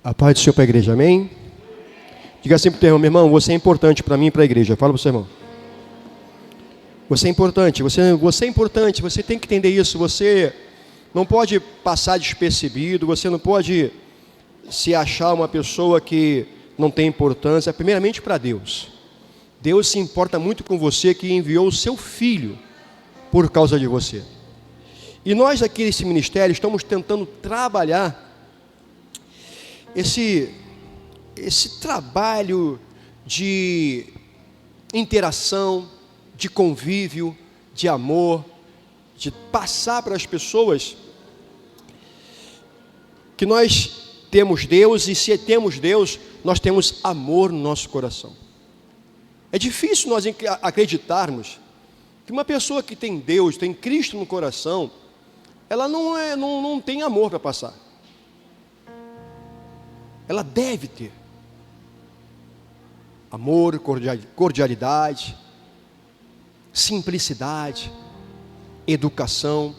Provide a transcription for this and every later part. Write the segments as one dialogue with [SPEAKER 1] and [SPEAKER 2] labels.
[SPEAKER 1] A paz do Senhor para a igreja, amém? Diga assim para o teu irmão: meu irmão, você é importante para mim e para a igreja. Fala para o seu irmão. Você é importante, você é importante, você tem que entender isso. Você não pode passar despercebido, você não pode se achar uma pessoa que não tem importância, primeiramente para Deus. Deus se importa muito com você, que enviou o seu Filho por causa de você. E nós aqui nesse ministério estamos tentando trabalhar esse trabalho de interação, de convívio, de amor, de passar para as pessoas que nós temos Deus, e se temos Deus, nós temos amor no nosso coração. É difícil nós acreditarmos que uma pessoa que tem Deus, tem Cristo no coração, ela não tem amor para passar. Ela deve ter amor, cordialidade, simplicidade, educação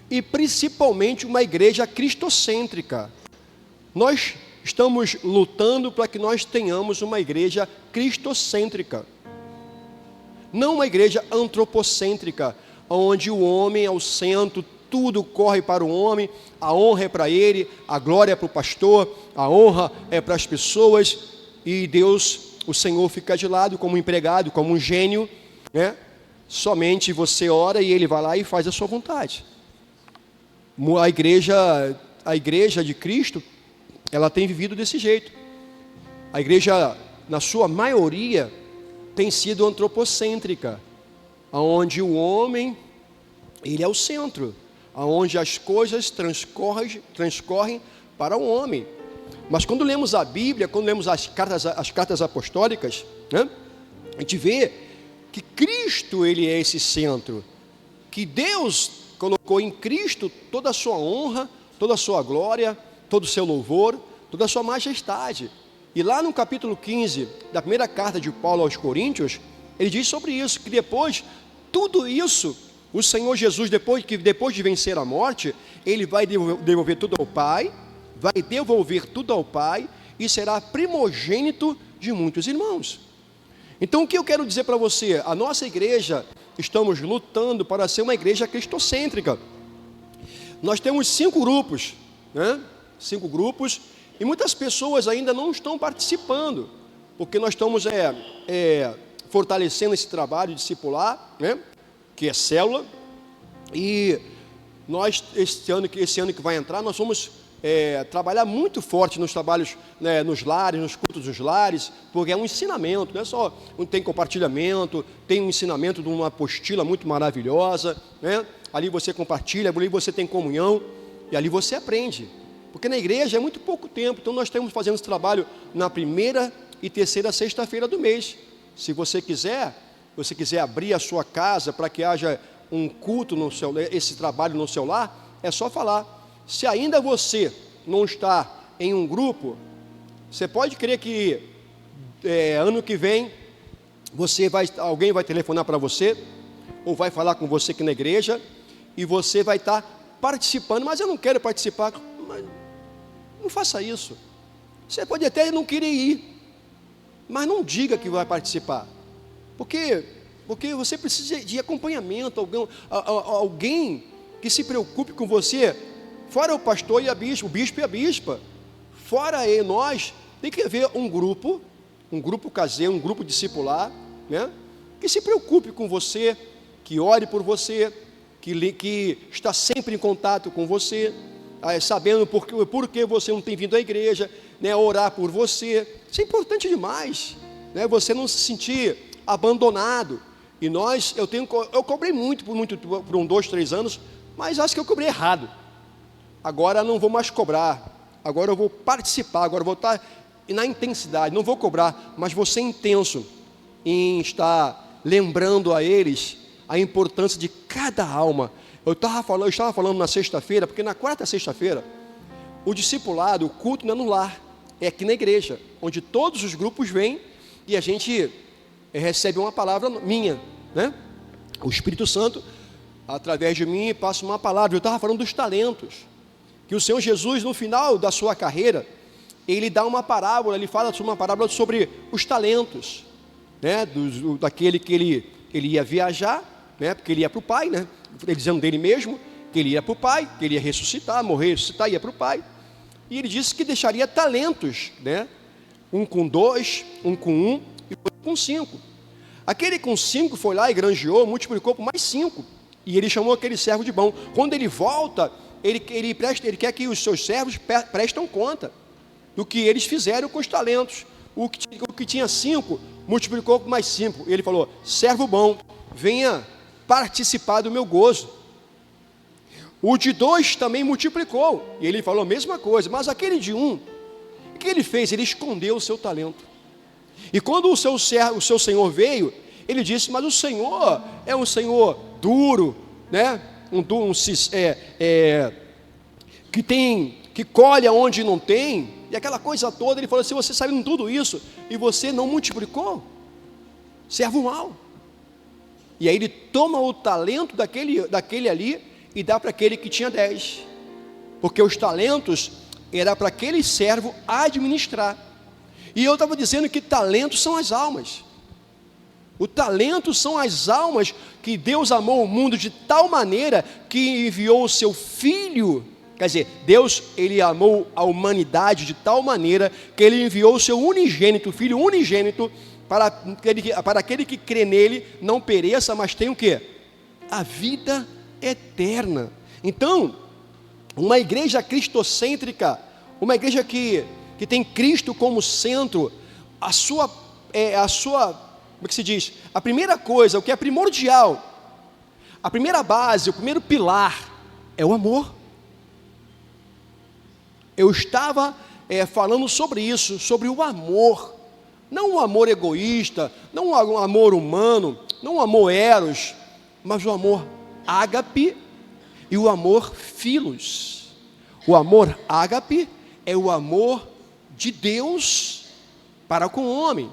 [SPEAKER 1] e principalmente uma igreja cristocêntrica. Nós estamos lutando para que nós tenhamos uma igreja cristocêntrica, não uma igreja antropocêntrica, onde o homem é o centro, tudo corre para o homem, a honra é para ele, a glória é para o pastor, a honra é para as pessoas, e Deus, o Senhor, fica de lado como um empregado, como um gênio, né? Somente você ora e ele vai lá e faz a sua vontade. A igreja de Cristo, ela tem vivido desse jeito. A igreja, na sua maioria, tem sido antropocêntrica, onde o homem, ele é o centro, onde as coisas transcorrem para o homem. Mas quando lemos a Bíblia, quando lemos as cartas apostólicas, né, a gente vê que Cristo, ele é esse centro, que Deus colocou em Cristo toda a sua honra, toda a sua glória, todo o seu louvor, toda a sua majestade. E lá no capítulo 15 da primeira carta de Paulo aos Coríntios, ele diz sobre isso, que depois, tudo isso, o Senhor Jesus, depois de vencer a morte, ele vai devolver tudo ao Pai, e será primogênito de muitos irmãos. Então o que eu quero dizer para você? A nossa igreja, estamos lutando para ser uma igreja cristocêntrica. Nós temos 5 grupos, né? 5 grupos, e muitas pessoas ainda não estão participando, porque nós estamos fortalecendo esse trabalho discipular, né? Que é célula, e nós, esse ano que vai entrar, nós vamos trabalhar muito forte nos trabalhos, né, nos lares, nos cultos dos lares, porque é um ensinamento, não é só, tem compartilhamento, tem um ensinamento de uma apostila muito maravilhosa, né? Ali você compartilha, ali você tem comunhão, e ali você aprende, porque na igreja é muito pouco tempo, então nós estamos fazendo esse trabalho na primeira e terceira sexta-feira do mês. Se você quiser abrir a sua casa para que haja um culto esse trabalho no seu lar, é só falar. Se ainda você não está em um grupo, você pode crer que ano que vem alguém vai telefonar para você, ou vai falar com você aqui na igreja, e você vai estar participando. Mas eu não quero participar. Mas não faça isso. Você pode até não querer ir, mas não diga que vai participar, porque você precisa de acompanhamento, alguém que se preocupe com você. Fora o pastor e a bispa, o bispo e a bispa, fora nós, tem que haver um grupo caseiro, um grupo discipular, né, que se preocupe com você, que ore por você, que está sempre em contato com você, sabendo por que você não tem vindo à igreja, né, orar por você. Isso é importante demais, né, você não se sentir abandonado. E eu cobrei muito por 2, 3 anos, mas acho que eu cobrei errado. Agora não vou mais cobrar, agora eu vou participar, agora eu vou estar na intensidade, não vou cobrar, mas vou ser intenso em estar lembrando a eles a importância de cada alma. Eu estava falando na sexta-feira, porque na quarta sexta-feira, o discipulado, o culto não é no lar, é aqui na igreja, onde todos os grupos vêm e a gente recebe uma palavra minha, né? O Espírito Santo, através de mim, passa uma palavra. Eu estava falando dos talentos, que o Senhor Jesus, no final da sua carreira, ele dá uma parábola, ele fala sobre uma parábola sobre os talentos, né? Daquele que ele ia viajar, né? Porque ele ia para o Pai, né? Ele dizendo dele mesmo, que ele ia para o Pai, que ele ia ressuscitar, morrer, ressuscitar, ia para o Pai. E ele disse que deixaria talentos, né? Um com 2, um com 1 e outro com 5. Aquele com 5 foi lá e granjeou, multiplicou por mais 5. E ele chamou aquele servo de bom. Quando ele volta, ele quer que os seus servos prestem conta do que eles fizeram com os talentos. O que tinha 5, multiplicou por mais 5. E ele falou: servo bom, venha participar do meu gozo. O de 2 também multiplicou. E ele falou a mesma coisa. Mas aquele de 1, o que ele fez? Ele escondeu o seu talento. E quando o seu senhor veio, ele disse: mas o Senhor é um Senhor duro, né? Que colhe onde não tem, e aquela coisa toda. Ele falou: se você sabendo tudo isso e você não multiplicou, servo mal. E aí ele toma o talento daquele ali e dá para aquele que tinha 10, porque os talentos era para aquele servo administrar. E eu estava dizendo que talentos são as almas. O talento são as almas que Deus amou o mundo de tal maneira que enviou o seu Filho. Quer dizer, Deus, ele amou a humanidade de tal maneira que ele enviou o seu unigênito, o Filho unigênito, para aquele que crê nele não pereça, mas tenha o quê? A vida eterna. Então, uma igreja cristocêntrica, uma igreja que tem Cristo como centro, a sua, como é que se diz? A primeira coisa, o que é primordial, a primeira base, o primeiro pilar é o amor. Eu estava falando sobre isso, sobre o amor, não o amor egoísta, não o amor humano, não o amor eros, mas o amor ágape e o amor philos. O amor ágape é o amor de Deus para com o homem,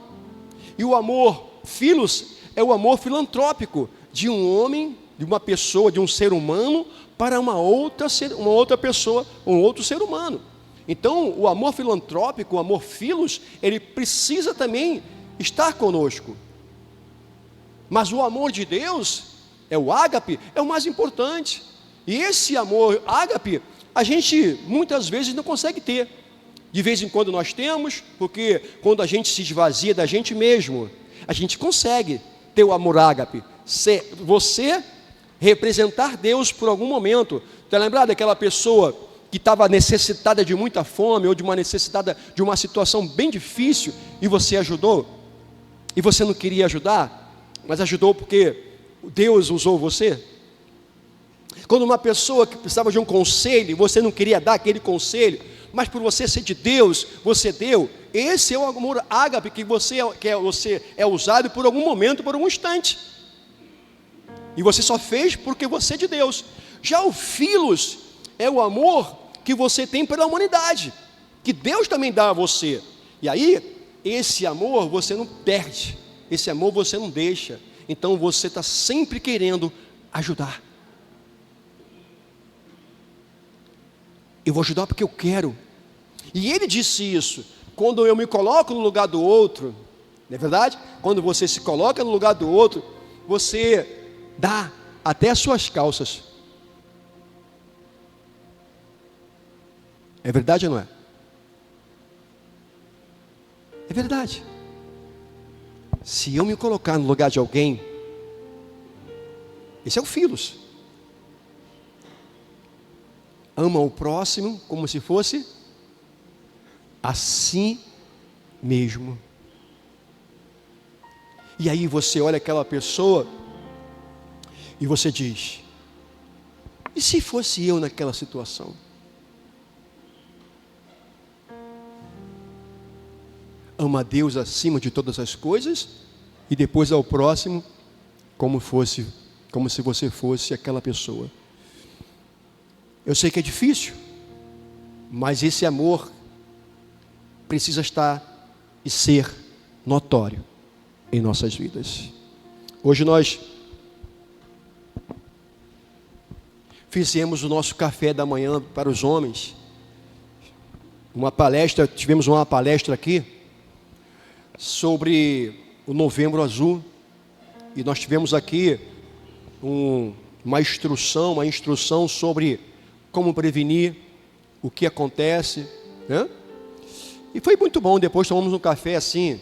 [SPEAKER 1] e o amor philos é o amor filantrópico de um homem, de uma pessoa, de um ser humano para uma outra pessoa, um outro ser humano. Então, o amor filantrópico, o amor philos, ele precisa também estar conosco. Mas o amor de Deus, é o ágape, é o mais importante. E esse amor ágape, a gente muitas vezes não consegue ter. De vez em quando nós temos, porque quando a gente se esvazia da gente mesmo, a gente consegue ter o amor ágape. Você representar Deus por algum momento. Está lembrado daquela pessoa que estava necessitada de muita fome, ou de uma situação bem difícil, e você ajudou? E você não queria ajudar, mas ajudou porque Deus usou você? Quando uma pessoa que precisava de um conselho, você não queria dar aquele conselho, mas por você ser de Deus, você deu. Esse é o amor ágape que você é usado por algum momento, por um instante. E você só fez porque você é de Deus. Já o philos é o amor que você tem pela humanidade, que Deus também dá a você. E aí, esse amor você não perde, esse amor você não deixa. Então você está sempre querendo ajudar. Eu vou ajudar porque eu quero. E ele disse isso: quando eu me coloco no lugar do outro, não é verdade? Quando você se coloca no lugar do outro, você dá até as suas calças. É verdade ou não é? É verdade. Se eu me colocar no lugar de alguém, esse é o philos. Ama o próximo como se fosse a si mesmo. E aí você olha aquela pessoa e você diz: e se fosse eu naquela situação? Ama a Deus acima de todas as coisas e depois ao próximo como se você fosse aquela pessoa. Eu sei que é difícil, mas esse amor precisa estar e ser notório em nossas vidas. Hoje nós fizemos o nosso café da manhã para os homens. tivemos uma palestra aqui sobre o Novembro Azul, e nós tivemos aqui uma instrução sobre como prevenir, o que acontece, né? E foi muito bom. Depois tomamos um café assim,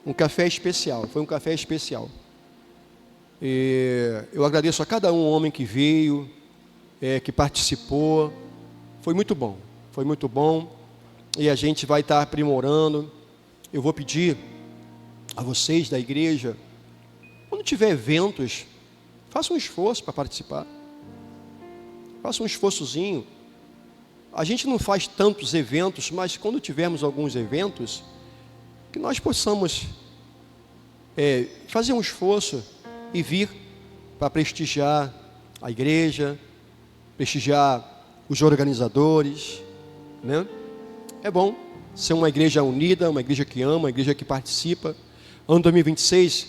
[SPEAKER 1] um café especial, foi um café especial. E eu agradeço a cada homem que veio, que participou. Foi muito bom, e a gente vai estar aprimorando. Eu vou pedir a vocês da igreja, quando tiver eventos, faça um esforço para participar, faça um esforçozinho. A gente não faz tantos eventos, mas quando tivermos alguns eventos, que nós possamos fazer um esforço e vir para prestigiar a igreja, prestigiar os organizadores, né? É bom ser uma igreja unida, uma igreja que ama, uma igreja que participa. Ano 2026,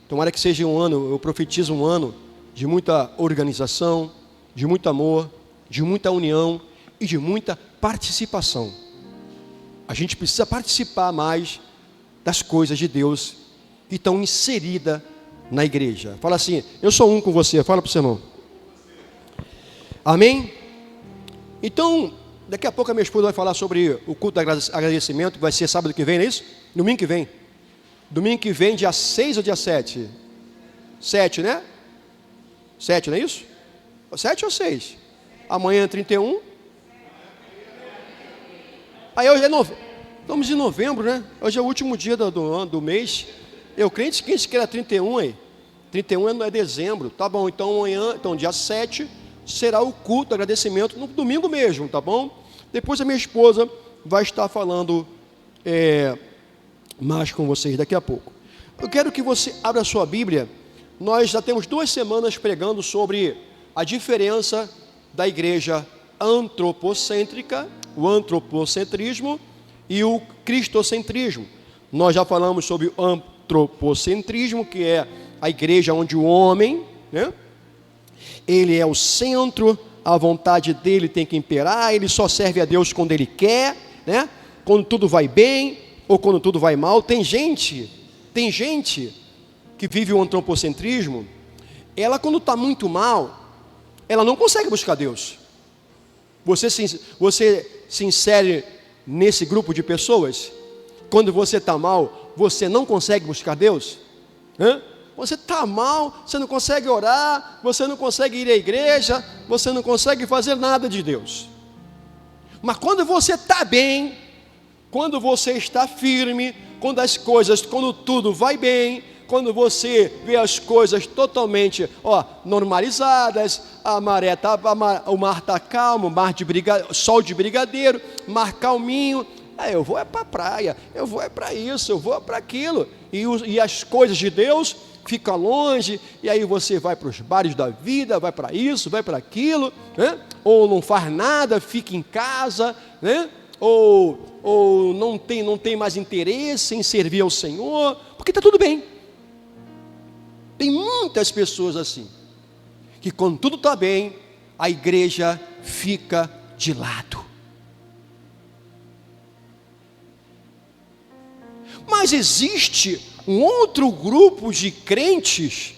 [SPEAKER 1] tomara que seja um ano, eu profetizo um ano de muita organização, de muito amor, de muita união e de muita participação. A gente precisa participar mais das coisas de Deus que estão inseridas na igreja. Fala assim, eu sou um com você, fala para o seu irmão. Amém? Então, daqui a pouco a minha esposa vai falar sobre o culto de agradecimento, que vai ser sábado que vem, não é isso? Domingo que vem. Domingo que vem, dia 6 ou dia 7? 7, né? 7, não é isso? 7 ou 6? Amanhã é 31. Aí hoje é estamos em novembro, né? Hoje é o último dia do mês. Eu crente que era 31 aí. 31 é dezembro. Tá bom, então amanhã, dia 7, será o culto de agradecimento no domingo mesmo, tá bom? Depois a minha esposa vai estar falando mais com vocês daqui a pouco. Eu quero que você abra a sua Bíblia. Nós já temos 2 semanas pregando sobre a diferença da igreja antropocêntrica, o antropocentrismo e o cristocentrismo. Nós já falamos sobre o antropocentrismo, que é a igreja onde o homem, né, ele é o centro, a vontade dele tem que imperar, ele só serve a Deus quando ele quer, né? Quando tudo vai bem ou quando tudo vai mal. Tem gente que vive o antropocentrismo, ela quando está muito mal, ela não consegue buscar Deus. Você se insere nesse grupo de pessoas? Quando você está mal, você não consegue buscar Deus? Você está mal, você não consegue orar, você não consegue ir à igreja, você não consegue fazer nada de Deus. Mas quando você está bem, quando você está firme, quando tudo vai bem, quando você vê as coisas totalmente normalizadas, a maré o mar está calmo, sol de brigadeiro, mar calminho, eu vou para a praia, eu vou para isso, eu vou para aquilo, e as coisas de Deus ficam longe, e aí você vai para os bares da vida, vai para isso, vai para aquilo, né? Ou não faz nada, fica em casa, né? Ou não tem mais interesse em servir ao Senhor, porque está tudo bem. Tem muitas pessoas assim, que quando tudo está bem, a igreja fica de lado. Mas existe um outro grupo de crentes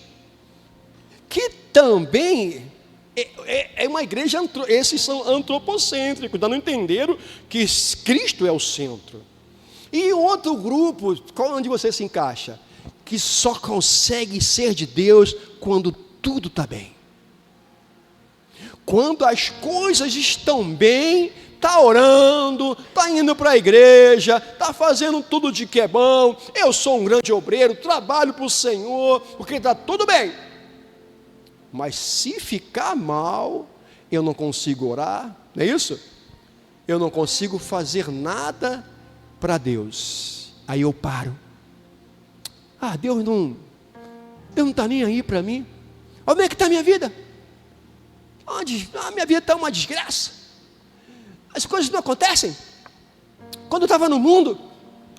[SPEAKER 1] que também é uma igreja, esses são antropocêntricos, não entenderam que Cristo é o centro. E outro grupo, onde você se encaixa? Que só consegue ser de Deus quando tudo está bem. Quando as coisas estão bem, está orando, está indo para a igreja, está fazendo tudo de que é bom, eu sou um grande obreiro, trabalho para o Senhor, porque está tudo bem. Mas se ficar mal, eu não consigo orar, não é isso? Eu não consigo fazer nada para Deus. Aí eu paro. Deus não está nem aí para mim. Olha como é que está a minha vida. Minha vida está uma desgraça. As coisas não acontecem. Quando eu estava no mundo,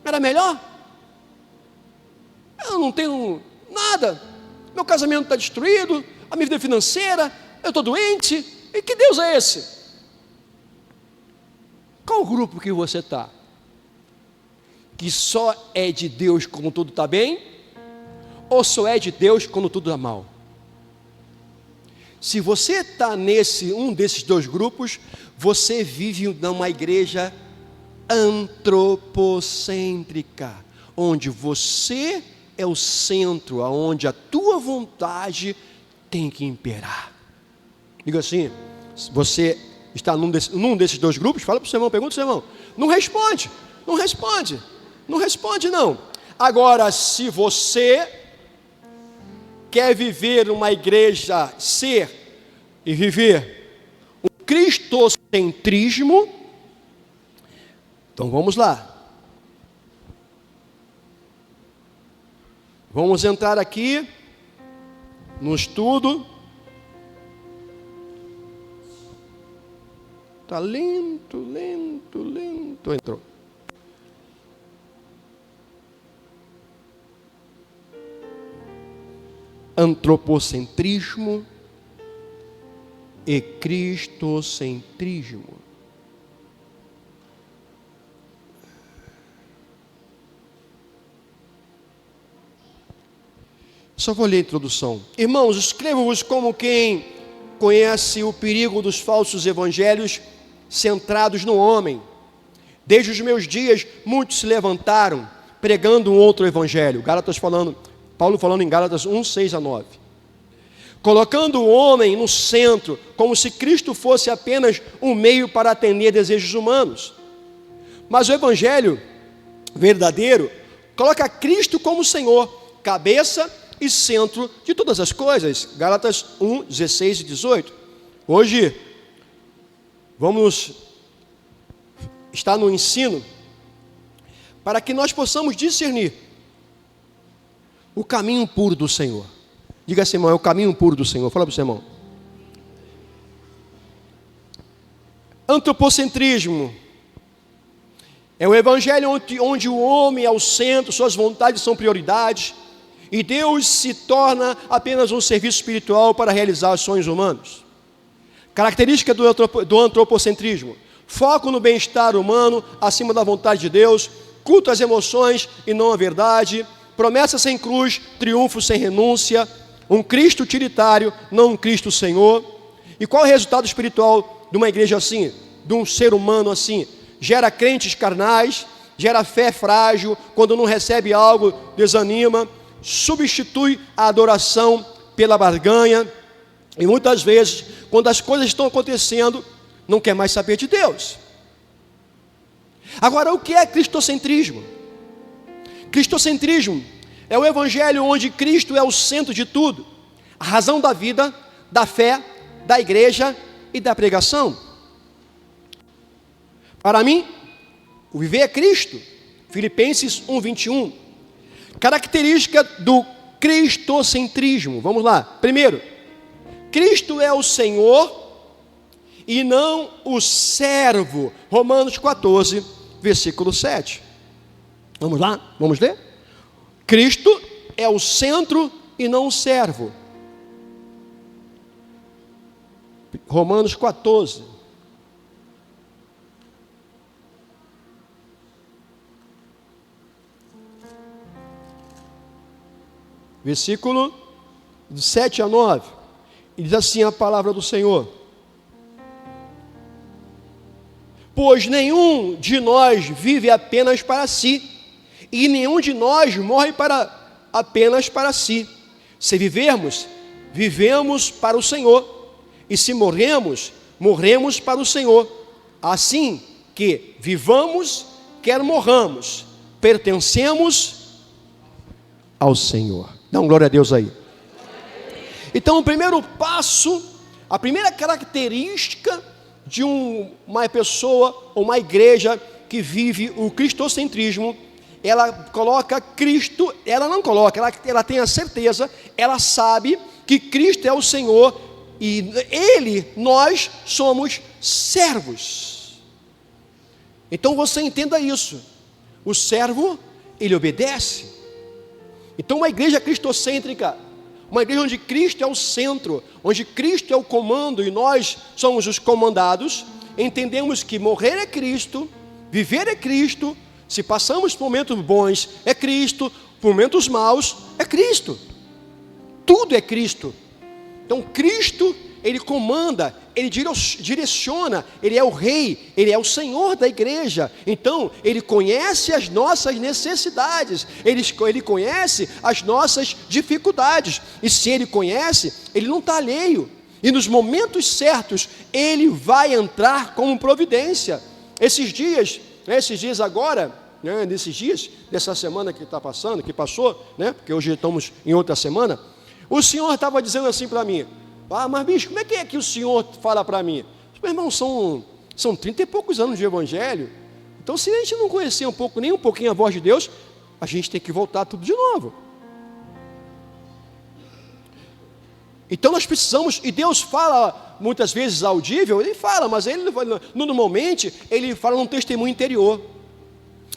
[SPEAKER 1] era melhor. Eu não tenho nada. Meu casamento está destruído. A minha vida financeira. Eu estou doente. E que Deus é esse? Qual qual grupo que você está? Que só é de Deus quando tudo está bem? Ou só é de Deus quando tudo está mal? Se você está um desses dois grupos, você vive numa igreja antropocêntrica, onde você é o centro, aonde a tua vontade tem que imperar. Diga assim, se você está num desses dois grupos, fala para o seu irmão, pergunta para o seu irmão, não responde. Agora, se você quer viver uma igreja, e viver o cristocentrismo, então vamos lá. Vamos entrar aqui no estudo. Está lento. Entrou. Antropocentrismo e cristocentrismo. Só vou ler a introdução. Irmãos, escrevo-vos como quem conhece o perigo dos falsos evangelhos centrados no homem. Desde os meus dias, muitos se levantaram, pregando um outro evangelho. Paulo falando em Gálatas 1, 6 a 9. Colocando o homem no centro, como se Cristo fosse apenas um meio para atender desejos humanos. Mas o evangelho verdadeiro coloca Cristo como Senhor, cabeça e centro de todas as coisas. Gálatas 1, 16 e 18. Hoje, vamos estar no ensino para que nós possamos discernir o caminho puro do Senhor. Diga assim, irmão, é o caminho puro do Senhor. Fala para o seu irmão. Antropocentrismo é o evangelho onde o homem é o centro, suas vontades são prioridades, e Deus se torna apenas um serviço espiritual para realizar os sonhos humanos. Característica do antropocentrismo: foco no bem-estar humano acima da vontade de Deus, culto às emoções e não à verdade, promessa sem cruz, triunfo sem renúncia, um Cristo utilitário, não um Cristo Senhor. E qual é o resultado espiritual de uma igreja assim, de um ser humano assim? Gera crentes carnais, gera fé frágil, quando não recebe algo, desanima, substitui a adoração pela barganha, e muitas vezes, quando as coisas estão acontecendo, não quer mais saber de Deus. Agora, o que é cristocentrismo? Cristocentrismo é o evangelho onde Cristo é o centro de tudo, a razão da vida, da fé, da igreja e da pregação. Para mim, o viver é Cristo. Filipenses 1, 21. Característica do cristocentrismo. Vamos lá. Primeiro, Cristo é o Senhor e não o servo. Romanos 14, versículo 7. Vamos lá? Vamos ler? Cristo é o centro e não o servo. Romanos 14. Versículo 7 a 9. E diz assim a palavra do Senhor: pois nenhum de nós vive apenas para si, e nenhum de nós morre apenas para si. Se vivermos, vivemos para o Senhor, e se morremos, morremos para o Senhor. Assim que vivamos, quer morramos, pertencemos ao Senhor. Dá um glória a Deus aí. Então, o primeiro passo, a primeira característica de uma pessoa ou uma igreja que vive o cristocentrismo, ela coloca Cristo, ela não coloca, ela tem a certeza, ela sabe que Cristo é o Senhor e nós somos servos. Então você entenda isso, o servo, ele obedece. Então uma igreja cristocêntrica, uma igreja onde Cristo é o centro, onde Cristo é o comando e nós somos os comandados, entendemos que morrer é Cristo, viver é Cristo, se passamos por momentos bons é Cristo, por momentos maus é Cristo. Tudo é Cristo. Então Cristo, Ele comanda, Ele direciona, Ele é o Rei, Ele é o Senhor da igreja. Então Ele conhece as nossas necessidades, Ele conhece as nossas dificuldades. E se Ele conhece, Ele não está alheio. E nos momentos certos, Ele vai entrar como providência. Esses dias agora, né, nesses dias, dessa semana que está passando, que passou, né, porque hoje estamos em outra semana, o Senhor estava dizendo assim para mim: mas bicho, como é que o Senhor fala para mim? Meu irmão, são 30 e poucos anos de evangelho, então se a gente não conhecer nem um pouquinho a voz de Deus, a gente tem que voltar tudo de novo. Então nós precisamos, e Deus fala muitas vezes audível, Ele fala, mas Ele normalmente Ele fala num testemunho interior,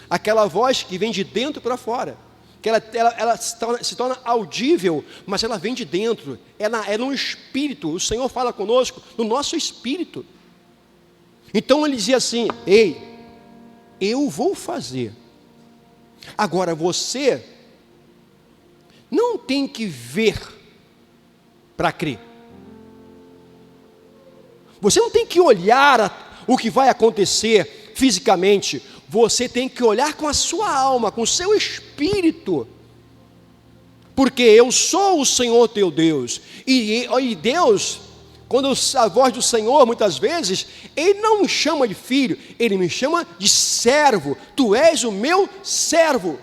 [SPEAKER 1] aquela voz que vem de dentro para fora, que ela se torna audível, mas ela vem de dentro, é no espírito. O Senhor fala conosco no nosso espírito. Então Ele dizia assim: ei, eu vou fazer, agora você não tem que ver para crer. Você não tem que olhar o que vai acontecer fisicamente, você tem que olhar com a sua alma, com o seu espírito, porque eu sou o Senhor teu Deus, e Deus, quando a voz do Senhor, muitas vezes, Ele não me chama de filho, Ele me chama de servo. Tu és o meu servo.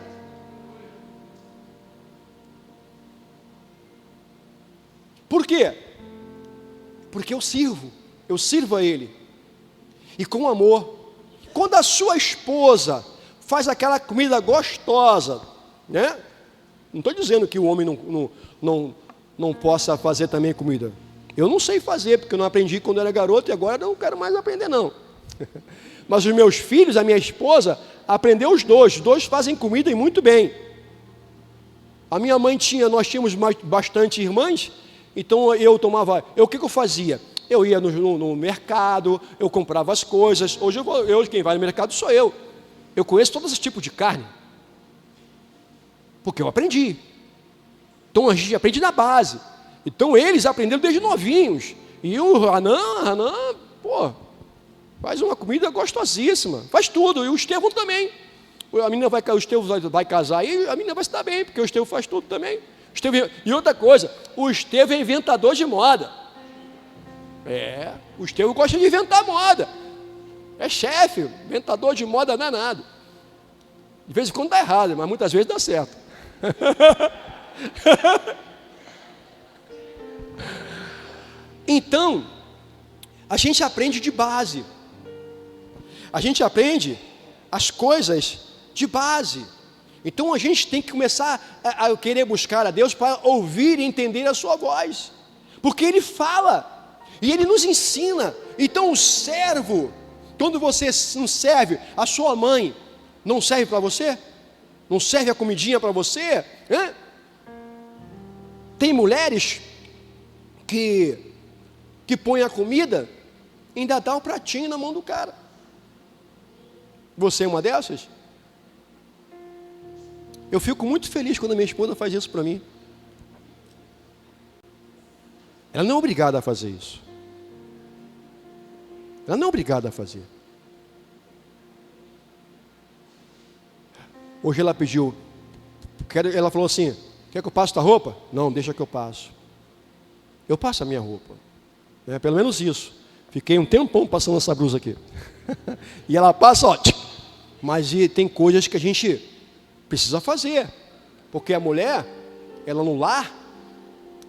[SPEAKER 1] Por quê? Porque eu sirvo a Ele, e com amor. Quando a sua esposa faz aquela comida gostosa, né? Não estou dizendo que o homem não possa fazer também comida. Eu não sei fazer, porque eu não aprendi quando eu era garoto, e agora não quero mais aprender não. Mas os meus filhos, a minha esposa, aprendeu os dois fazem comida e muito bem. A minha mãe nós tínhamos bastante irmãs, então o que eu fazia? Eu ia no mercado, eu comprava as coisas. Hoje quem vai no mercado sou eu. Eu conheço todos os tipos de carne, porque eu aprendi. Então a gente aprende na base. Então eles aprenderam desde novinhos. E o Hanan, faz uma comida gostosíssima, faz tudo. E o Estevão também. O Estevão vai casar e a menina vai se dar bem, porque o Estevão faz tudo também. E outra coisa, o Estevão é inventador de moda. O Estevão gosta de inventar moda. É chefe, inventador de moda danado. De vez em quando dá errado, mas muitas vezes dá certo. Então, a gente aprende de base. A gente aprende as coisas de base. Então a gente tem que começar a querer buscar a Deus para ouvir e entender a sua voz, porque Ele fala e Ele nos ensina. Então o servo, quando você não serve, a sua mãe não serve para você? Não serve a comidinha para você? Tem mulheres que põem a comida e ainda dá um pratinho na mão do cara. Você é uma dessas? Eu fico muito feliz quando a minha esposa faz isso para mim. Ela não é obrigada a fazer isso. Ela não é obrigada a fazer. Hoje ela pediu, ela falou assim: quer que eu passe tua roupa? Não, deixa que eu passo. Eu passo a minha roupa. Pelo menos isso. Fiquei um tempão passando essa blusa aqui. E ela passa, mas tem coisas que a gente precisa fazer. Porque a mulher, ela no lar,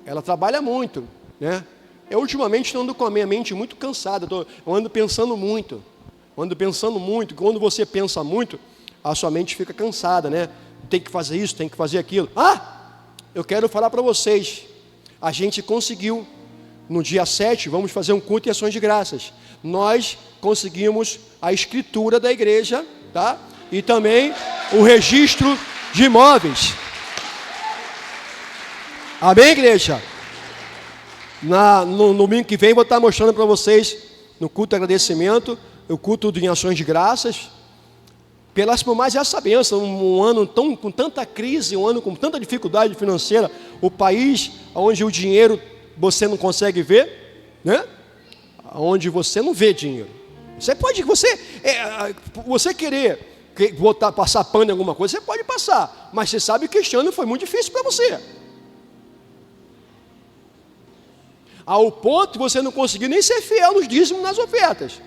[SPEAKER 1] ela trabalha muito, né? Eu ultimamente estou andando com a minha mente muito cansada, eu ando pensando muito. Quando você pensa muito, a sua mente fica cansada, né? Tem que fazer isso, tem que fazer aquilo. Eu quero falar para vocês, a gente conseguiu, no dia 7, vamos fazer um culto e ações de graças. Nós conseguimos a escritura da igreja, tá? E também o registro de imóveis. Amém, igreja? No domingo que vem vou estar mostrando para vocês, no culto de agradecimento, o culto de ações de graças, por mais essa bênção, um ano com tanta crise, um ano com tanta dificuldade financeira, o país onde o dinheiro você não consegue ver, né? Onde você não vê dinheiro. Você querer passar pano em alguma coisa, você pode passar, mas você sabe que este ano foi muito difícil para você. Ao ponto de você não conseguir nem ser fiel nos dízimos, nas ofertas.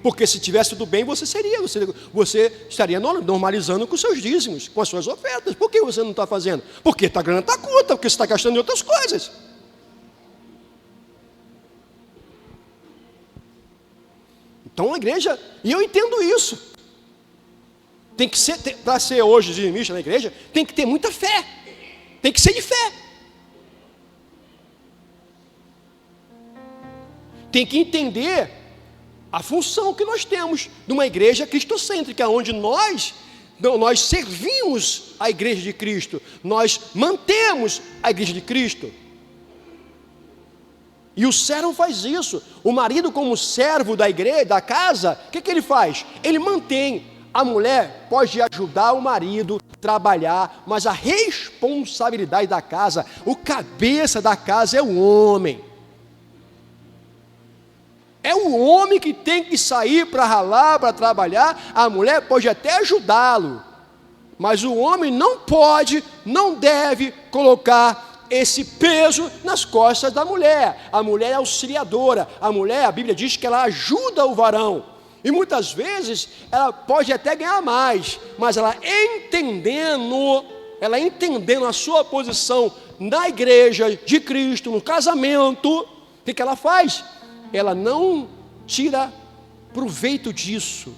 [SPEAKER 1] Porque se tivesse tudo bem, você estaria normalizando com os seus dízimos, com as suas ofertas. Por que você não está fazendo? Porque a grana está curta, porque você está gastando em outras coisas. Então a igreja, e eu entendo isso, tem que ser, para ser hoje dizimista na igreja, tem que ter muita fé, tem que ser de fé. Tem que entender a função que nós temos de uma igreja cristocêntrica, onde nós servimos a igreja de Cristo, nós mantemos a igreja de Cristo. E o servo faz isso. O marido, como servo da igreja, da casa, o que ele faz? Ele mantém. A mulher pode ajudar o marido a trabalhar, mas a responsabilidade da casa, o cabeça da casa é o homem. É o homem que tem que sair para ralar, para trabalhar. A mulher pode até ajudá-lo, mas o homem não pode, não deve colocar esse peso nas costas da mulher. A mulher é auxiliadora. A mulher, a Bíblia diz que ela ajuda o varão. E muitas vezes ela pode até ganhar mais, mas ela entendendo a sua posição na igreja de Cristo, no casamento, o que ela faz? Ela não tira proveito disso.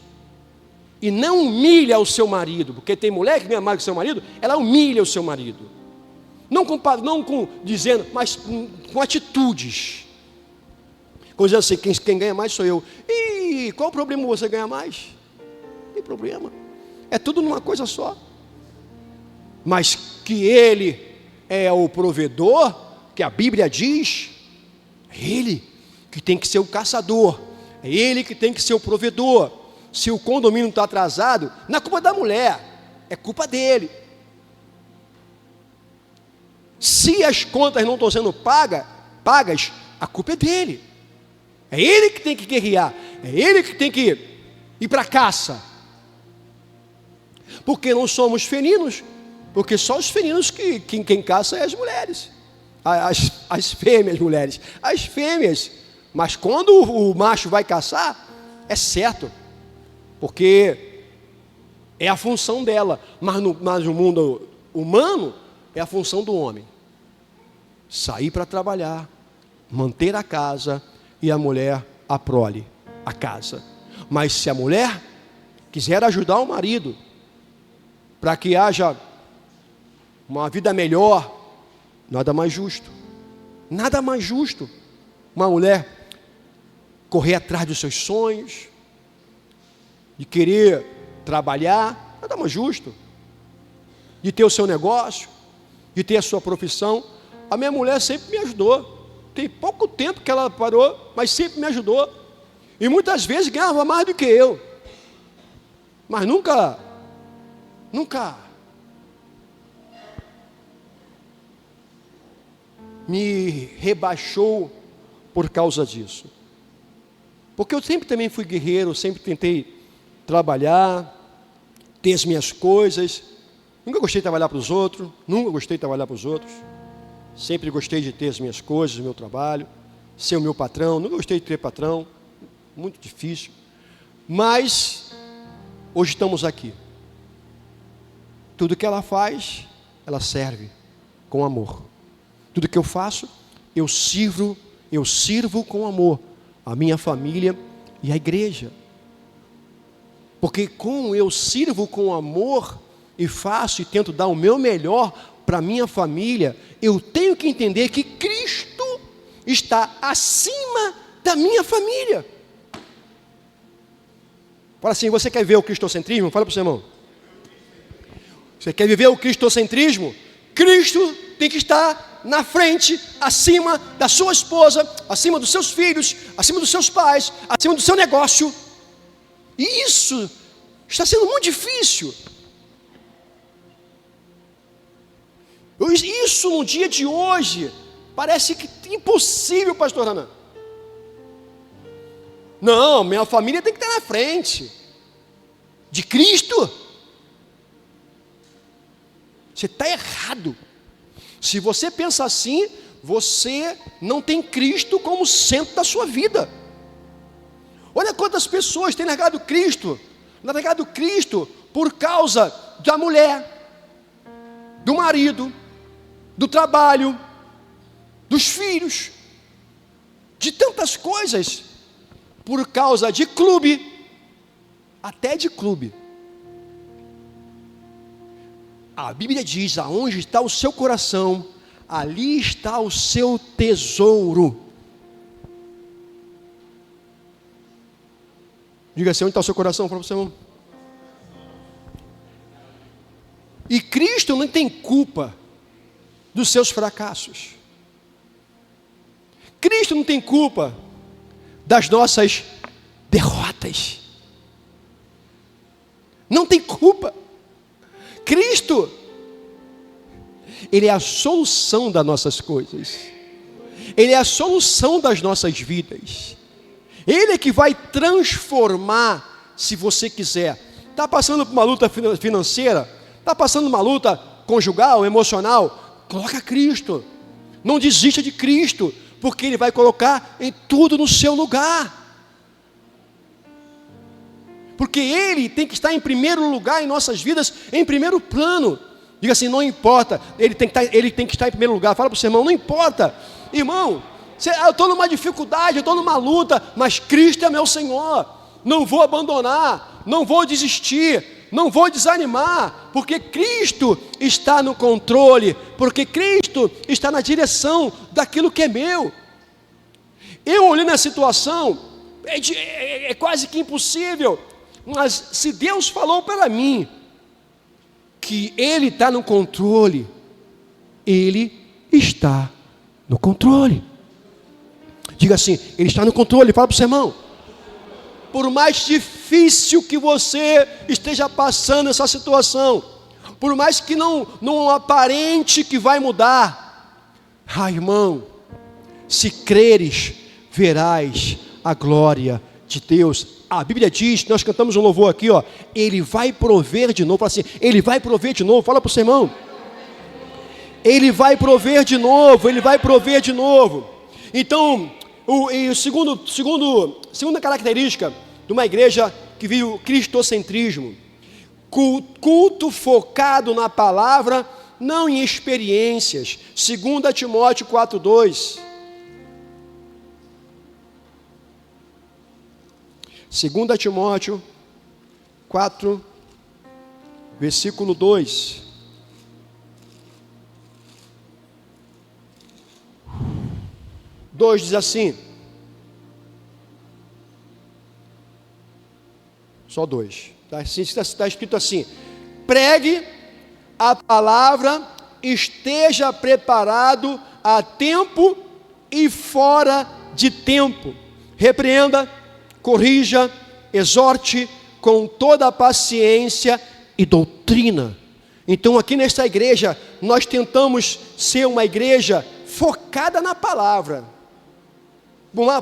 [SPEAKER 1] E não humilha o seu marido, porque tem mulher que ganha mais que o seu marido, ela humilha o seu marido. Não dizendo, mas com atitudes. Coisa assim, quem ganha mais sou eu. E qual o problema você ganhar mais? Não tem problema. É tudo numa coisa só. Mas que ele é o provedor, que a Bíblia diz, é ele que tem que ser o caçador, é ele que tem que ser o provedor. Se o condomínio está atrasado, não é culpa da mulher, é culpa dele. Se as contas não estão sendo pagas, a culpa é dele. É ele que tem que guerrear, é ele que tem que ir para a caça. Porque não somos felinos, porque só os felinos quem caça é as mulheres, as fêmeas mulheres, as fêmeas. Mas quando o macho vai caçar, é certo, porque é a função dela. Mas no mundo humano, é a função do homem. Sair para trabalhar, manter a casa, e a mulher a prole, a casa. Mas se a mulher quiser ajudar o marido, para que haja uma vida melhor, nada mais justo. Nada mais justo uma mulher correr atrás dos seus sonhos, de querer trabalhar, nada mais justo, de ter o seu negócio, de ter a sua profissão. A minha mulher sempre me ajudou. Tem pouco tempo que ela parou, mas sempre me ajudou. E muitas vezes ganhava mais do que eu. Mas nunca me rebaixou por causa disso. Porque eu sempre também fui guerreiro, sempre tentei trabalhar, ter as minhas coisas. Nunca gostei de trabalhar para os outros, Sempre gostei de ter as minhas coisas, o meu trabalho, ser o meu patrão. Nunca gostei de ter patrão, muito difícil. Mas hoje estamos aqui. Tudo que ela faz, ela serve com amor. Tudo que eu faço, eu sirvo com amor a minha família e a igreja. Porque como eu sirvo com amor e faço e tento dar o meu melhor para a minha família, eu tenho que entender que Cristo está acima da minha família. Fala assim, você quer ver o cristocentrismo? Fala para o seu irmão. Você quer viver o cristocentrismo? Cristo tem que estar na frente, acima da sua esposa, acima dos seus filhos, acima dos seus pais, acima do seu negócio. E isso está sendo muito difícil. Isso no dia de hoje parece que impossível, pastor Renan. Não, minha família tem que estar na frente de Cristo. Você está errado. Se você pensa assim, você não tem Cristo como centro da sua vida. Olha quantas pessoas têm negado Cristo por causa da mulher, do marido, do trabalho, dos filhos, de tantas coisas, por causa de clube, até de clube. A Bíblia diz: aonde está o seu coração, ali está o seu tesouro. Diga assim: onde está o seu coração? Para você, irmão. E Cristo não tem culpa dos seus fracassos. Cristo não tem culpa das nossas derrotas. Não tem culpa. Cristo, Ele é a solução das nossas coisas. Ele é a solução das nossas vidas. Ele é que vai transformar, se você quiser. Está passando por uma luta financeira? Está passando uma luta conjugal, emocional? Coloca Cristo. Não desista de Cristo, porque Ele vai colocar em tudo no seu lugar. Porque Ele tem que estar em primeiro lugar em nossas vidas, em primeiro plano. Diga assim: não importa, Ele tem que estar em primeiro lugar. Fala para o seu irmão: não importa, irmão, eu estou numa dificuldade, eu estou numa luta, mas Cristo é meu Senhor. Não vou abandonar, não vou desistir, não vou desanimar, porque Cristo está no controle, porque Cristo está na direção daquilo que é meu. Eu olhei na situação, é quase que impossível, mas se Deus falou para mim que Ele está no controle, Ele está no controle. Diga assim: Ele está no controle. Fala para o seu irmão. Por mais difícil que você esteja passando essa situação, por mais que não aparente que vai mudar, irmão, se creres, verás a glória de Deus. A Bíblia diz, nós cantamos um louvor aqui, ó, Ele vai prover de novo. Fala assim: Ele vai prover de novo. Fala para o seu irmão. Ele vai prover de novo, Ele vai prover de novo. Então, segunda característica de uma igreja que vive o cristocentrismo: culto focado na palavra, não em experiências. 2 Timóteo 4:2. 2 Timóteo 4, versículo 2. Diz assim, só 2, está escrito assim: pregue a palavra, esteja preparado a tempo e fora de tempo, repreenda, corrija, exorte com toda a paciência e doutrina. Então aqui nesta igreja, nós tentamos ser uma igreja focada na palavra.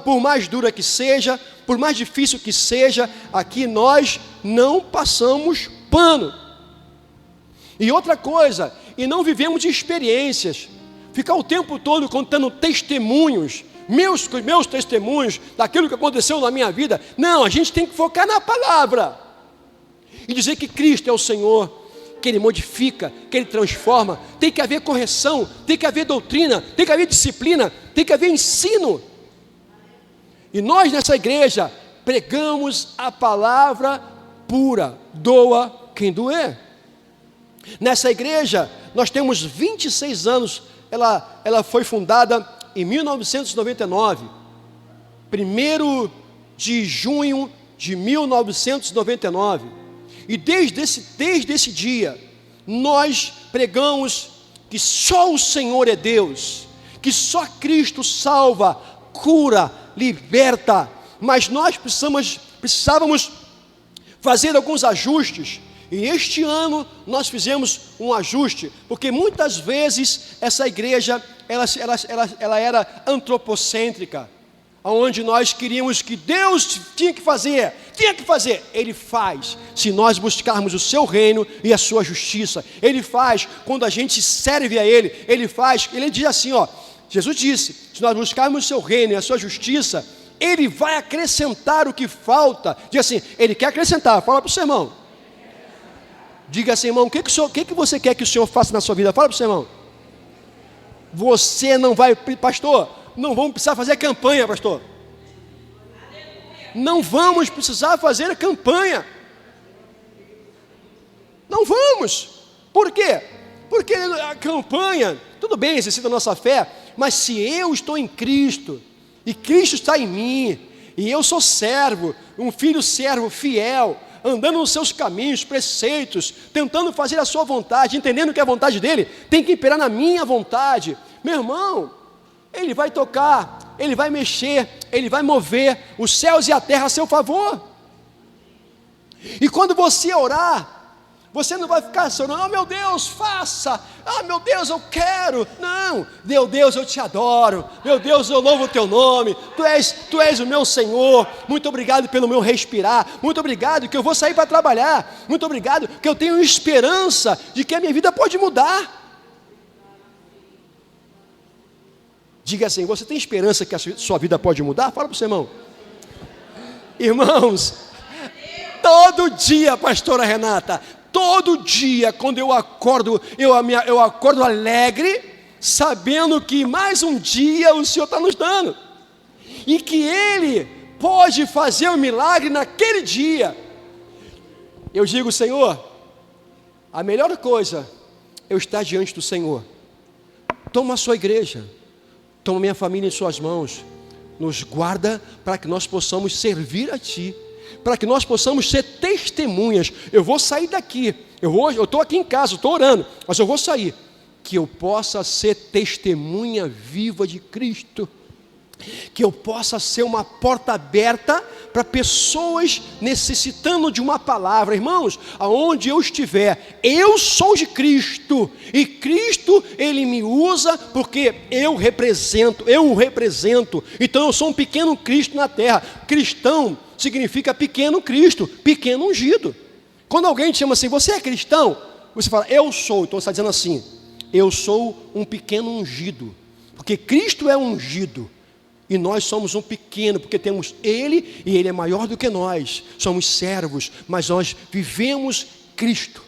[SPEAKER 1] Por mais dura que seja, por mais difícil que seja, aqui nós não passamos pano. E outra coisa, e não vivemos de experiências, ficar o tempo todo contando testemunhos, meus testemunhos, daquilo que aconteceu na minha vida. Não, a gente tem que focar na palavra, e dizer que Cristo é o Senhor, que Ele modifica, que Ele transforma. Tem que haver correção, tem que haver doutrina, tem que haver disciplina, tem que haver ensino. E nós nessa igreja pregamos a palavra pura, doa quem doer. Nessa igreja nós temos 26 anos, ela foi fundada em 1999, 1º de junho de 1999. E desde esse dia nós pregamos que só o Senhor é Deus, que só Cristo salva, cura, liberta, mas nós precisávamos fazer alguns ajustes, e este ano nós fizemos um ajuste, porque muitas vezes essa igreja, ela era antropocêntrica, onde nós queríamos que Deus tinha que fazer, Ele faz, se nós buscarmos o seu reino e a sua justiça, Ele faz, quando a gente serve a Ele, Ele faz, Ele diz assim, Jesus disse, se nós buscarmos o seu reino e a sua justiça, Ele vai acrescentar o que falta. Diga assim, Ele quer acrescentar. Fala para o seu irmão. Diga assim, irmão, o que você quer que o Senhor faça na sua vida? Fala para o seu irmão. Você não vai, pastor, não vamos precisar fazer campanha, pastor. Não vamos precisar fazer campanha. Não vamos. Por quê? Porque a campanha, tudo bem, exercita a nossa fé, mas se eu estou em Cristo, e Cristo está em mim, e eu sou servo, um filho servo fiel, andando nos seus caminhos, preceitos, tentando fazer a sua vontade, entendendo que a vontade dele tem que imperar na minha vontade, meu irmão, Ele vai tocar, Ele vai mexer, Ele vai mover os céus e a terra a seu favor. E quando você orar, você não vai ficar chorando, meu Deus, faça, meu Deus, eu quero. Não, meu Deus, eu te adoro, meu Deus, eu louvo o teu nome, tu és o meu Senhor, muito obrigado pelo meu respirar, muito obrigado que eu vou sair para trabalhar, muito obrigado que eu tenho esperança de que a minha vida pode mudar. Diga assim, você tem esperança que a sua vida pode mudar? Fala para o seu irmão. Irmãos, todo dia, pastora Renata, todo dia, quando eu acordo, eu acordo alegre, sabendo que mais um dia o Senhor está nos dando, e que Ele pode fazer um milagre naquele dia. Eu digo, Senhor, a melhor coisa é eu estar diante do Senhor. Toma a sua igreja, toma minha família em suas mãos, nos guarda para que nós possamos servir a Ti, para que nós possamos ser testemunhas. Eu vou sair daqui, eu estou aqui em casa, estou orando, mas eu vou sair, que eu possa ser testemunha viva de Cristo, que eu possa ser uma porta aberta para pessoas necessitando de uma palavra. Irmãos, aonde eu estiver, eu sou de Cristo, e Cristo, Ele me usa porque eu o represento, então eu sou um pequeno Cristo na terra. Cristão significa pequeno Cristo, pequeno ungido. Quando alguém te chama assim, você é cristão? Você fala, eu sou, então você está dizendo assim, eu sou um pequeno ungido, porque Cristo é ungido, e nós somos um pequeno, porque temos Ele, e Ele é maior do que nós, somos servos, mas nós vivemos Cristo,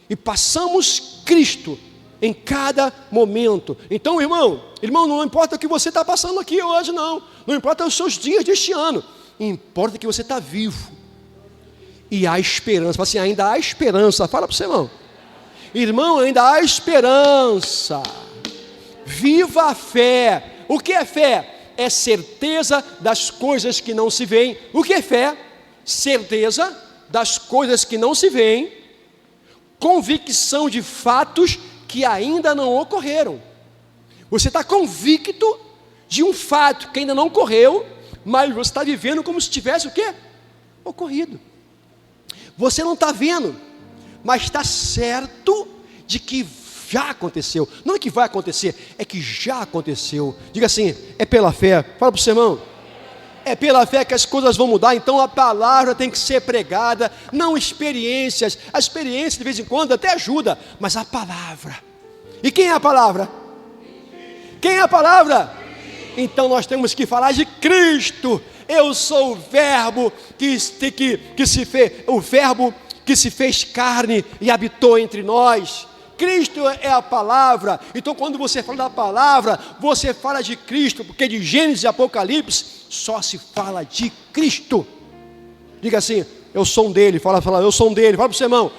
[SPEAKER 1] e passamos Cristo em cada momento. Então, irmão, não importa o que você está passando aqui hoje, não importa os seus dias deste ano, importa que você está vivo, e há esperança. Fala assim, ainda há esperança. Fala para o seu irmão, ainda há esperança. Viva a fé. O que é fé? É certeza das coisas que não se veem. O que é fé? Certeza das coisas que não se veem, convicção de fatos que ainda não ocorreram. Você está convicto de um fato que ainda não ocorreu, mas você está vivendo como se tivesse o quê? Ocorrido. Você não está vendo, mas está certo de que já aconteceu. Não é que vai acontecer, é que já aconteceu. Diga assim, é pela fé. Fala para o seu irmão. É pela fé que as coisas vão mudar. Então a palavra tem que ser pregada, não experiências. A experiência de vez em quando até ajuda, mas a palavra. E quem é a palavra? Quem é a palavra? Então nós temos que falar de Cristo. Eu sou o verbo que se fez, o verbo que se fez carne e habitou entre nós. Cristo é a palavra. Então quando você fala da palavra, você fala de Cristo, porque de Gênesis e Apocalipse só se fala de Cristo. Diga assim, eu sou um dele. Fala, eu sou um dele. Fala para o seu irmão,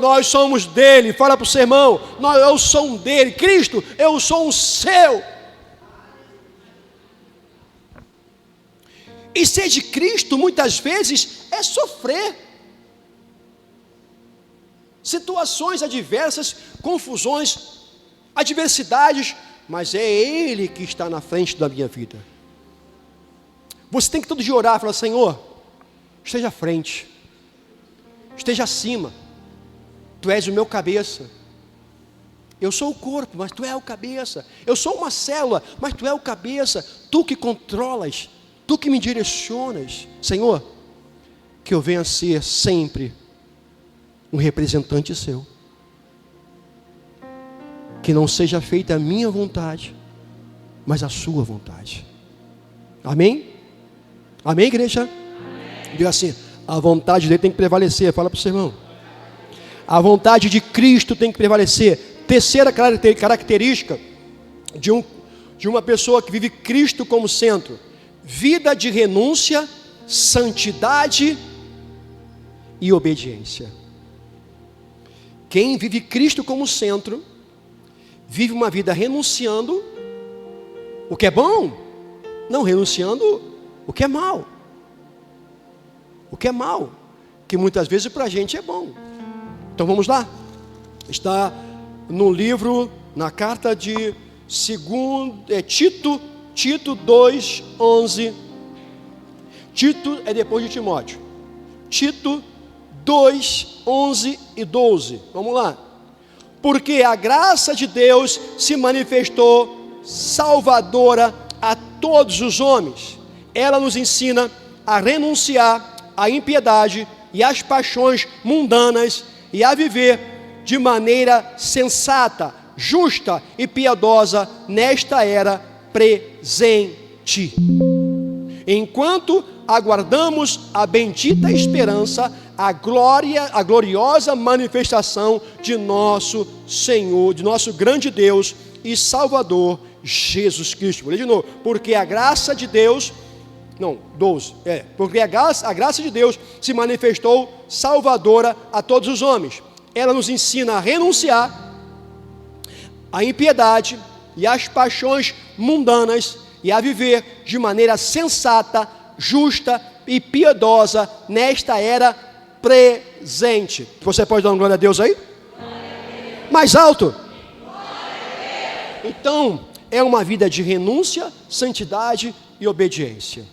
[SPEAKER 1] nós somos dele. Fala para o seu irmão, eu sou um dele. Cristo, eu sou um seu. E ser de Cristo muitas vezes é sofrer situações adversas, confusões adversidades, mas é Ele que está na frente da minha vida. Você tem que todo dia orar e falar: Senhor, esteja à frente, esteja acima, Tu és o meu cabeça. Eu sou o corpo, mas Tu és o cabeça. Eu sou uma célula, mas Tu és o cabeça. Tu que controlas, Tu que me direcionas. Senhor, que eu venha a ser sempre um representante Seu. Que não seja feita a minha vontade, mas a Sua vontade. Amém? Amém, igreja? Amém. Diga assim: a vontade dele tem que prevalecer. Fala para o seu irmão. A vontade de Cristo tem que prevalecer. Terceira característica de uma pessoa que vive Cristo como centro: vida de renúncia, santidade e obediência. Quem vive Cristo como centro, vive uma vida renunciando o que é bom, não renunciando o que é mal. O que é mal, que muitas vezes para a gente é bom. Então vamos lá. Está no livro, na carta de Tito 2:11. Tito é depois de Timóteo. Tito 2:11 e 12. Vamos lá. Porque a graça de Deus se manifestou salvadora a todos os homens. Ela nos ensina a renunciar à impiedade e às paixões mundanas e a viver de maneira sensata, justa e piedosa nesta era presente, enquanto aguardamos a bendita esperança, a gloriosa manifestação de nosso Senhor, de nosso grande Deus e Salvador Jesus Cristo. Vou ler de novo. Porque a graça de Deus, porque a graça de Deus se manifestou salvadora a todos os homens. Ela nos ensina a renunciar à impiedade e às paixões mundanas e a viver de maneira sensata, justa e piedosa nesta era presente. Você pode dar uma glória a Deus aí? Mais alto. Então, é uma vida de renúncia, santidade e obediência.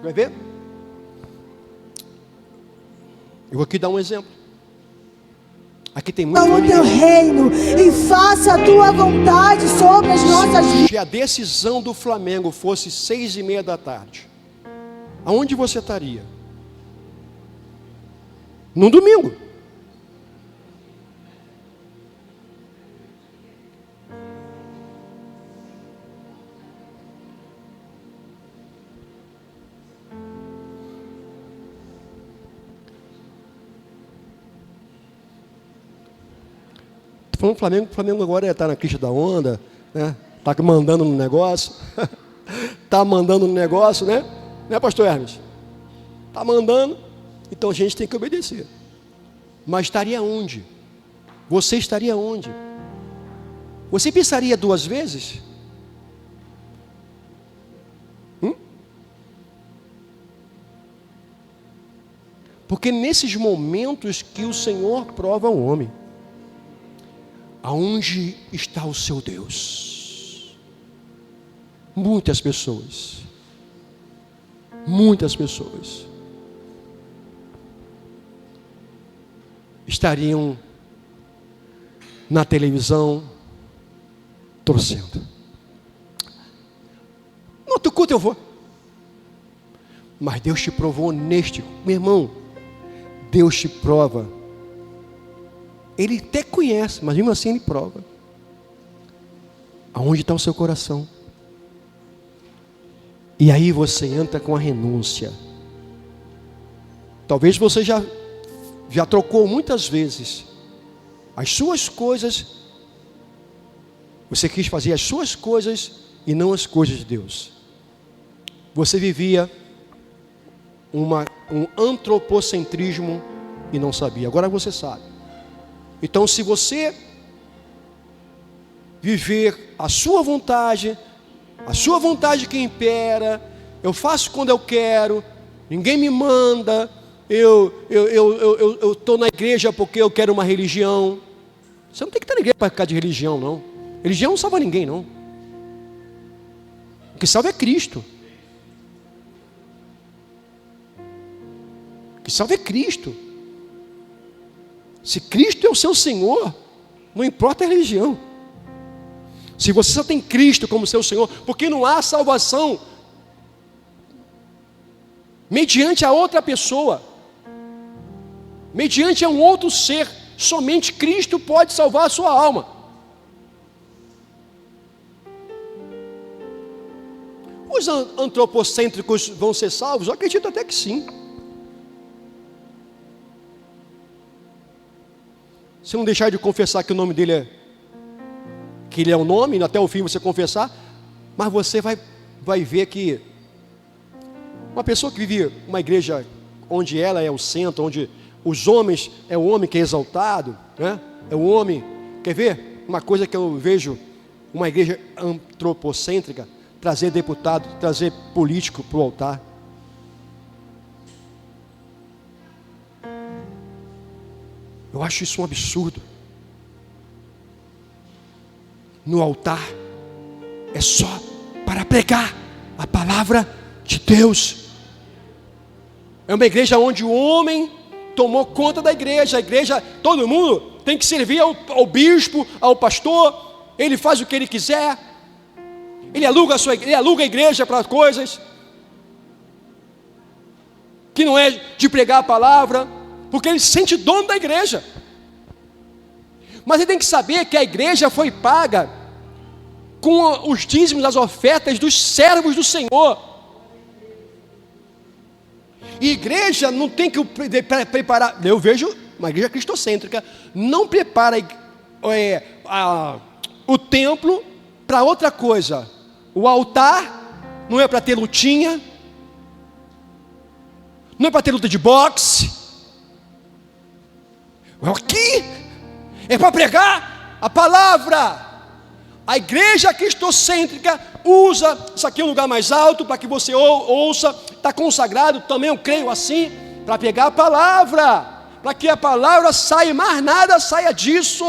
[SPEAKER 1] Vai ver? Eu vou aqui dar um exemplo. Aqui tem muito.
[SPEAKER 2] O teu reino e faça a tua vontade sobre as nossas vidas.
[SPEAKER 1] Se a decisão do Flamengo fosse 6:30 da tarde, aonde você estaria? No domingo. Falando do Flamengo agora está na crista da onda, né? Está mandando no negócio, está mandando no negócio, né? Né, pastor Hermes? Está mandando, então a gente tem que obedecer. Mas estaria onde? Você estaria onde? Você pensaria 2 vezes? Porque nesses momentos que o Senhor prova o homem, aonde está o seu Deus? Muitas pessoas estariam na televisão torcendo. No outro culto eu vou. Mas Deus te provou neste, meu irmão, Deus te prova. Ele até conhece, mas mesmo assim Ele prova. Aonde está o seu coração? E aí você entra com a renúncia. Talvez você já trocou muitas vezes as suas coisas. Você quis fazer as suas coisas e não as coisas de Deus. Você vivia um antropocentrismo e não sabia. Agora você sabe. Então, se você viver a sua vontade que impera, eu faço quando eu quero, ninguém me manda, eu estou na igreja porque eu quero uma religião. Você não tem que estar na igreja para ficar de religião, não. Religião não salva ninguém, não. O que salva é Cristo. O que salva é Cristo. Se Cristo é o seu Senhor, não importa a religião. Se você só tem Cristo como seu Senhor, porque não há salvação mediante a outra pessoa, mediante a um outro ser. Somente Cristo pode salvar a sua alma. Os antropocêntricos vão ser salvos? Eu acredito até que sim. Se não deixar de confessar que o nome dele que ele é o nome, até o fim você confessar, mas você vai ver que uma pessoa que vive uma igreja onde ela é o centro, onde os homens, é o homem que é exaltado, né? É o homem, quer ver? Uma coisa que eu vejo, uma igreja antropocêntrica, trazer deputado, trazer político para o altar. Eu acho isso um absurdo. No altar é só para pregar a palavra de Deus. É uma igreja onde o homem tomou conta da igreja. A igreja, todo mundo tem que servir ao bispo, ao pastor. Ele faz o que ele quiser. Ele aluga a igreja para coisas que não é de pregar a palavra, porque ele se sente dono da igreja. Mas ele tem que saber que a igreja foi paga com os dízimos, as ofertas dos servos do Senhor. E igreja não tem que preparar. Eu vejo uma igreja cristocêntrica não prepara o templo para outra coisa. O altar não é para ter lutinha, não é para ter luta de boxe. Aqui é para pregar a palavra. A igreja cristocêntrica usa, isso aqui é um lugar mais alto para que você ouça, está consagrado, também eu creio assim, para pegar a palavra, para que a palavra saia, mais nada saia disso.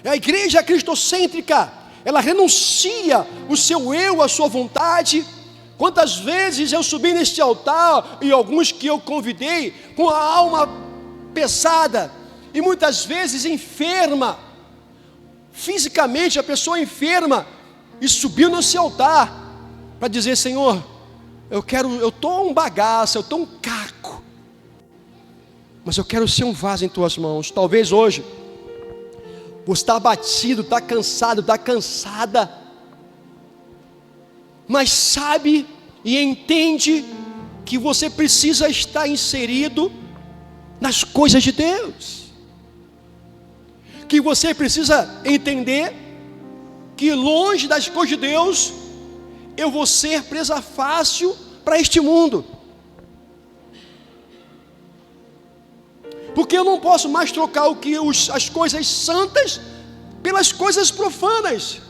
[SPEAKER 1] A igreja cristocêntrica, ela renuncia o seu eu, a sua vontade. Quantas vezes eu subi neste altar, e alguns que eu convidei, com a alma pesada, e muitas vezes enferma, fisicamente a pessoa enferma, e subiu nesse altar, para dizer: Senhor, eu estou um bagaço, eu estou um caco, mas eu quero ser um vaso em tuas mãos. Talvez hoje, você está abatido, está cansado, está cansada, mas sabe e entende que você precisa estar inserido nas coisas de Deus, que você precisa entender que longe das coisas de Deus, eu vou ser presa fácil para este mundo, porque eu não posso mais trocar as coisas santas pelas coisas profanas.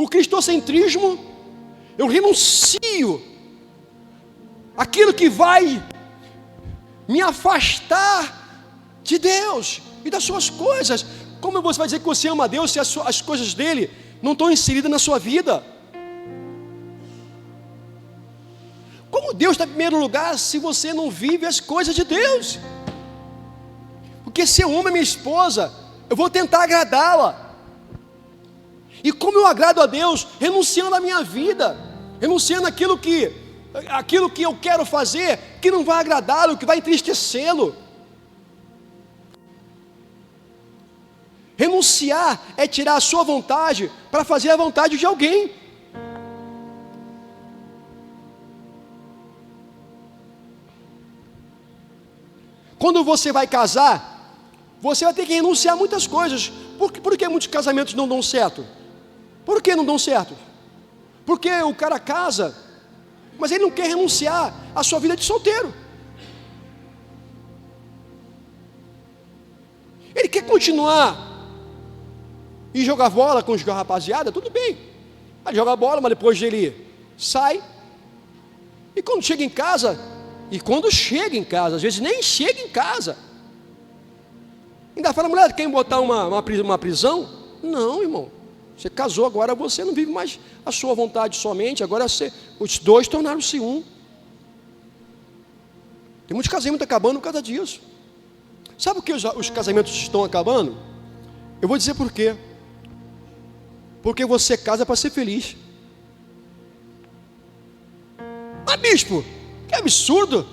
[SPEAKER 1] O cristocentrismo, eu renuncio aquilo que vai me afastar de Deus e das suas coisas. Como você vai dizer que você ama a Deus se as coisas dele não estão inseridas na sua vida? Como Deus está em primeiro lugar se você não vive as coisas de Deus? Porque se eu amo a minha esposa, eu vou tentar agradá-la. E como eu agrado a Deus? Renunciando à minha vida, renunciando aquilo que eu quero fazer, que não vai agradá-lo, que vai entristecê-lo. Renunciar é tirar a sua vontade para fazer a vontade de alguém. Quando você vai casar, você vai ter que renunciar a muitas coisas. Por que muitos casamentos não dão certo? Por que não dão certo? Porque o cara casa, mas ele não quer renunciar à sua vida de solteiro. Ele quer continuar e jogar bola com os rapaziada, tudo bem. Aí joga bola, mas depois ele sai. E quando chega em casa, às vezes nem chega em casa, ainda fala: mulher, quer botar uma prisão? Não, irmão. Você casou, agora você não vive mais a sua vontade somente, agora os dois tornaram-se um. Tem muitos casamentos acabando por causa disso. Sabe por que os casamentos estão acabando? Eu vou dizer por quê. Porque você casa para ser feliz. Ah, bispo, que absurdo!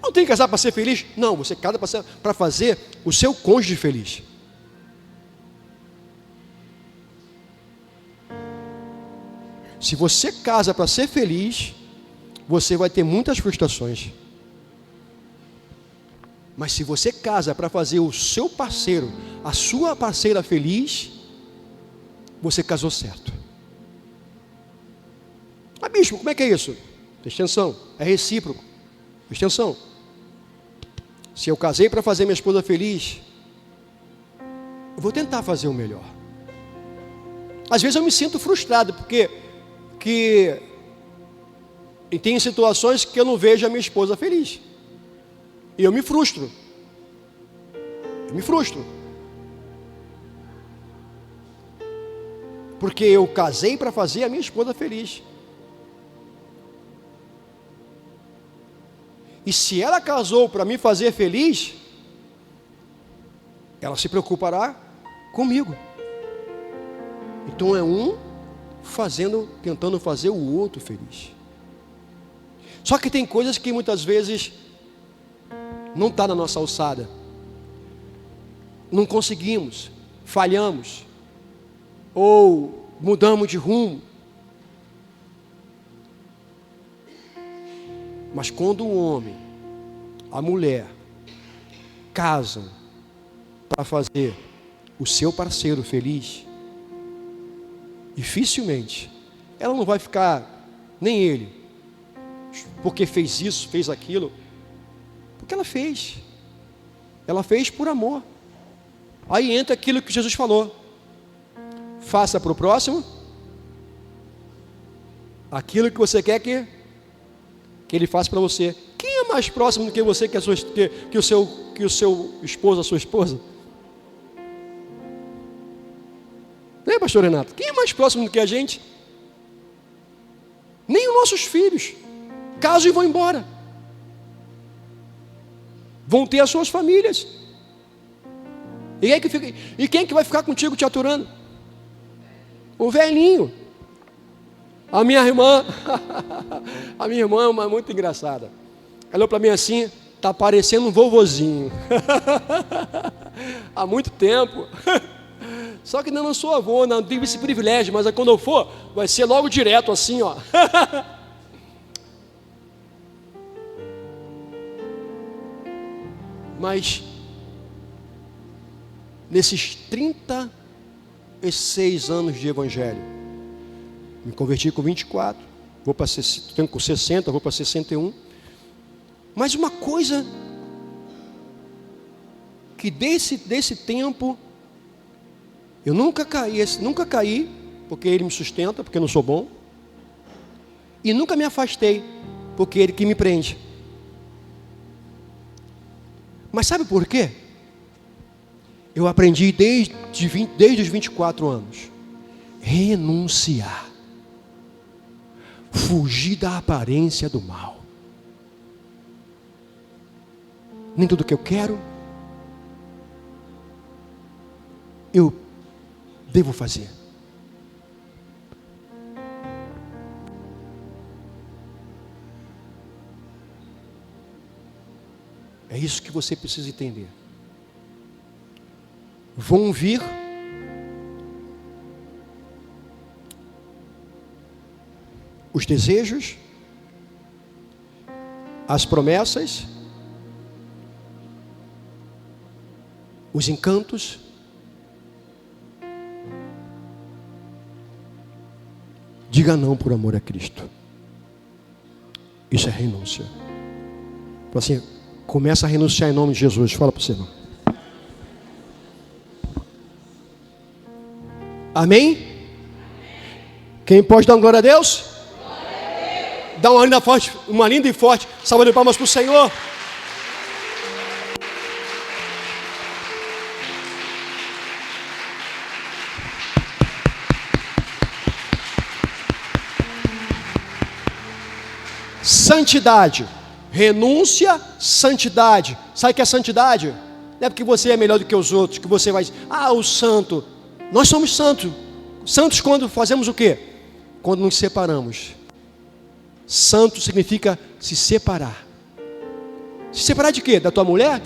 [SPEAKER 1] Não tem que casar para ser feliz? Não, você casa para fazer o seu cônjuge feliz. Se você casa para ser feliz, você vai ter muitas frustrações. Mas se você casa para fazer o seu parceiro, a sua parceira feliz, você casou certo. Ah, bispo, como é que é isso? Presta atenção, é recíproco. Presta atenção. Se eu casei para fazer minha esposa feliz, eu vou tentar fazer o melhor. Às vezes eu me sinto frustrado, porque e tem situações que eu não vejo a minha esposa feliz. E eu me frustro. Porque eu casei para fazer a minha esposa feliz. E se ela casou para me fazer feliz, ela se preocupará comigo. Então é um tentando fazer o outro feliz. Só que tem coisas que muitas vezes não está na nossa alçada. Não conseguimos, falhamos, ou mudamos de rumo. Mas quando o homem, a mulher, casam para fazer o seu parceiro feliz, dificilmente ela não vai ficar, nem ele, porque fez isso, fez aquilo, porque ela fez por amor. Aí entra aquilo que Jesus falou: faça para o próximo aquilo que você quer que ele faça para você. Quem é mais próximo do que você, que o seu esposo, a sua esposa? Né, pastor Renato? Quem é mais próximo do que a gente? Nem os nossos filhos. Casam e vão embora. Vão ter as suas famílias. E quem é que vai ficar contigo te aturando? O velhinho. A minha irmã é uma muito engraçada. Ela olhou para mim assim: está parecendo um vovozinho. Há muito tempo. Só que não sou avô, não tive esse privilégio, mas quando eu for, vai ser logo direto assim, ó. Mas nesses 36 anos de evangelho, me converti com 24, tenho com 60, vou para 61. Mas uma coisa que desse tempo eu nunca caí, porque ele me sustenta, porque eu não sou bom, e nunca me afastei, porque ele que me prende. Mas sabe por quê? Eu aprendi desde os 24 anos, renunciar, fugir da aparência do mal. Nem tudo que eu quero eu devo fazer. É isso que você precisa entender. Vão vir os desejos, as promessas, os encantos, diga não por amor a Cristo. Isso é renúncia. Fala assim, começa a renunciar em nome de Jesus. Fala para você, irmão. Amém? Quem pode dar uma glória a Deus? Dá uma linda e forte salva de palmas para o Senhor. Santidade, renúncia, santidade. Sabe o que é santidade? Não é porque você é melhor do que os outros, que você vai dizer, o santo. Nós somos santos. Santos quando fazemos o quê? Quando nos separamos. Santo significa se separar. Se separar de quê? Da tua mulher?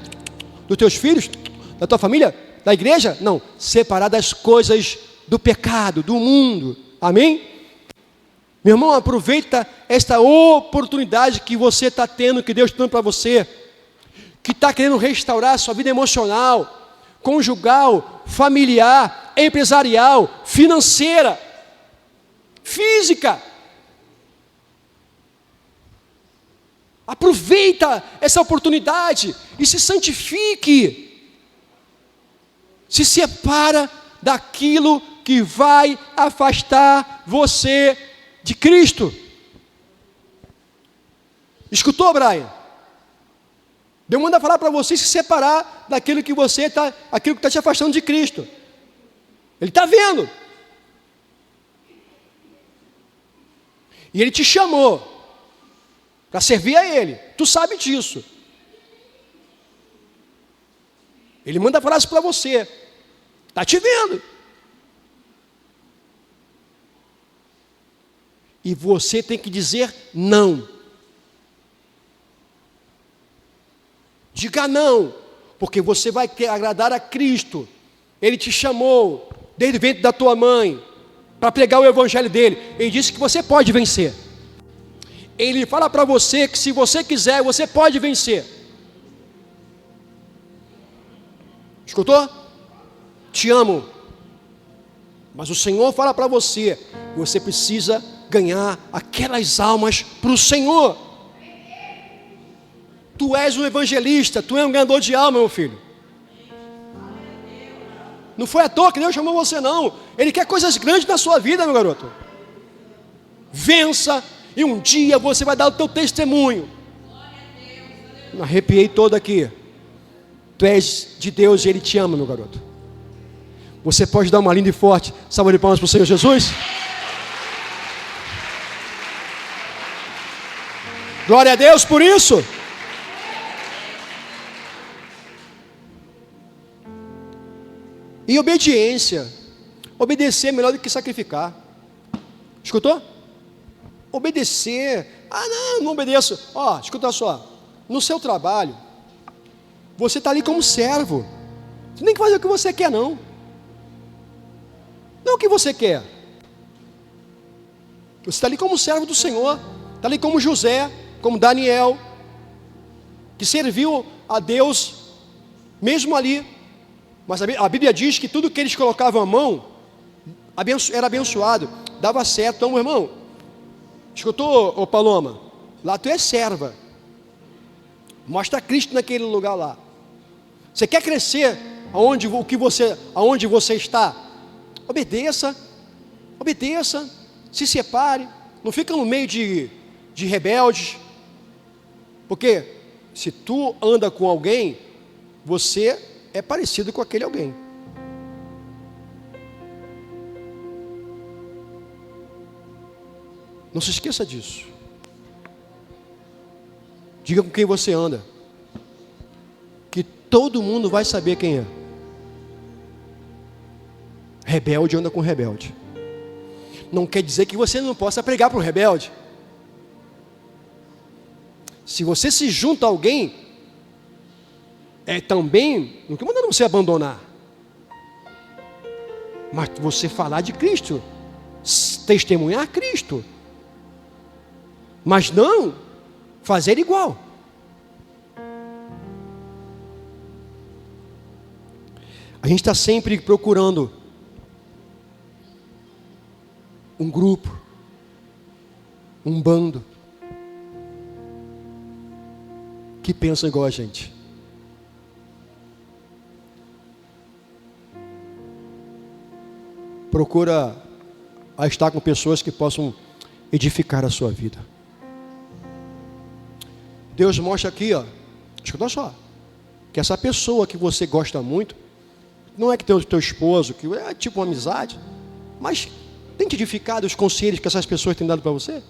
[SPEAKER 1] Dos teus filhos? Da tua família? Da igreja? Não. Separar das coisas do pecado, do mundo. Amém? Meu irmão, aproveita esta oportunidade que você está tendo, que Deus está dando para você, que está querendo restaurar a sua vida emocional, conjugal, familiar, empresarial, financeira, física. Aproveita essa oportunidade e se santifique. Se separa daquilo que vai afastar você de Cristo. Escutou, Brian? Deus manda falar para você se separar daquilo que aquilo que está te afastando de Cristo. Ele está vendo. E Ele te chamou para servir a Ele. Tu sabe disso. Ele manda falar isso para você. Está te vendo. E você tem que dizer não. Diga não, porque você vai agradar a Cristo. Ele te chamou desde o ventre da tua mãe para pregar o evangelho dele. Ele disse que você pode vencer. Ele fala para você que se você quiser, você pode vencer. Escutou? Te amo. Mas o Senhor fala para você que você precisa ganhar aquelas almas para o Senhor. Tu és um evangelista, tu és um ganhador de alma, meu filho. Não foi à toa que Deus chamou você, não. Ele quer coisas grandes na sua vida, meu garoto. Vença, e um dia você vai dar o teu testemunho. Me arrepiei todo aqui. Tu és de Deus e Ele te ama, meu garoto. Você pode dar uma linda e forte salva de palmas para o Senhor Jesus? Glória a Deus por isso. E obediência. Obedecer é melhor do que sacrificar. Escutou? Obedecer. Não obedeço. Escuta só. No seu trabalho, você está ali como servo. Você nem tem que fazer o que você quer, não. Não o que você quer. Você está ali como servo do Senhor. Está ali como José, como Daniel, que serviu a Deus, mesmo ali. Mas a Bíblia diz que tudo que eles colocavam à mão, era abençoado, dava certo. Então, meu irmão, escutou, ô Paloma? Lá tu é serva. Mostra Cristo naquele lugar lá. Você quer crescer aonde você está? Obedeça, se separe, não fica no meio de rebeldes, porque se tu anda com alguém, você é parecido com aquele alguém. Não se esqueça disso. Diga com quem você anda, que todo mundo vai saber quem é. Rebelde anda com rebelde. Não quer dizer que você não possa pregar para o rebelde. Se você se junta a alguém, também, não estou mandando você abandonar, mas você falar de Cristo, testemunhar Cristo, mas não fazer igual. A gente está sempre procurando um grupo, um bando que pensa igual a gente. Procura a estar com pessoas que possam edificar a sua vida. Deus mostra aqui, ó, escuta só, que essa pessoa que você gosta muito, não é que teu esposo, que é tipo uma amizade, mas tem te edificado os conselhos que essas pessoas têm dado para você?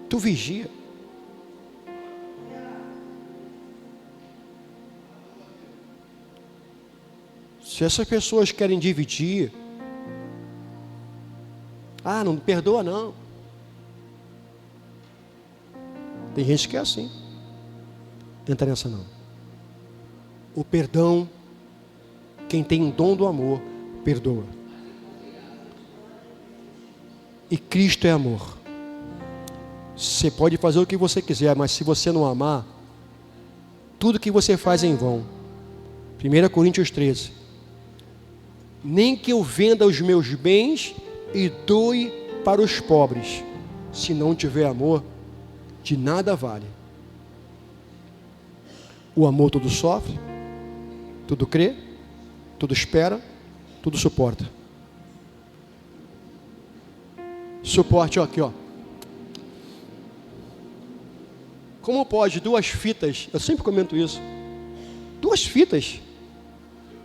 [SPEAKER 1] Tu vigia. Se essas pessoas querem dividir, não perdoa não. Tem gente que é assim. Entra nessa não. O perdão, quem tem o dom do amor, perdoa. E Cristo é amor. Você pode fazer o que você quiser, mas se você não amar, tudo que você faz é em vão. 1 Coríntios 13. Nem que eu venda os meus bens e doe para os pobres, se não tiver amor, de nada vale. O amor tudo sofre, tudo crê, tudo espera, tudo suporta. Suporte, ó, aqui, ó. Como pode 2 fitas, eu sempre comento isso, 2 fitas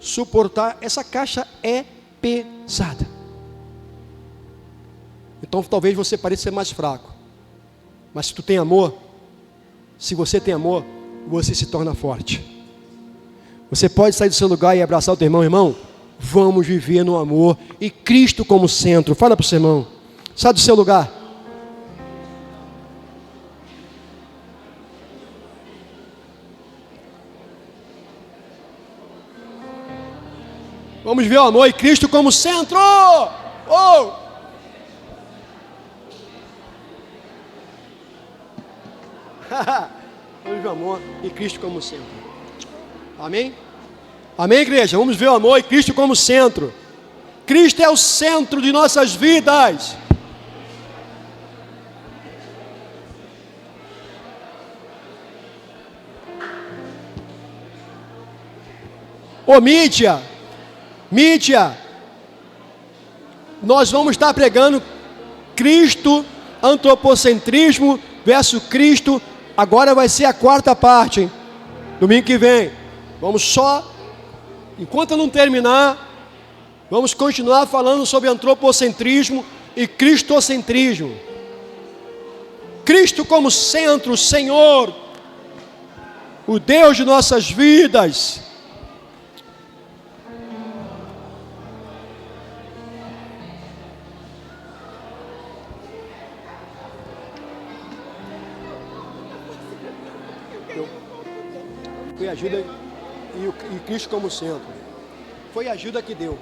[SPEAKER 1] suportar? Essa caixa é pesada. Então talvez você pareça ser mais fraco, mas se tu tem amor, se você tem amor, você se torna forte. Você pode sair do seu lugar e abraçar o teu irmão. Irmão, vamos viver no amor e Cristo como centro. Fala para o seu irmão, sai do seu lugar. Vamos ver o amor e Cristo como centro. Oh! Vamos ver o amor e Cristo como centro. Amém? Amém, igreja? Vamos ver o amor e Cristo como centro. Cristo é o centro de nossas vidas. Ô mídia, nós vamos estar pregando Cristo, antropocentrismo versus Cristo. Agora vai ser a 4ª parte, hein? Domingo que vem. Vamos só, enquanto eu não terminar, vamos continuar falando sobre antropocentrismo e cristocentrismo. Cristo como centro, Senhor, o Deus de nossas vidas. Foi ajuda e Cristo como centro. Foi a ajuda que deu.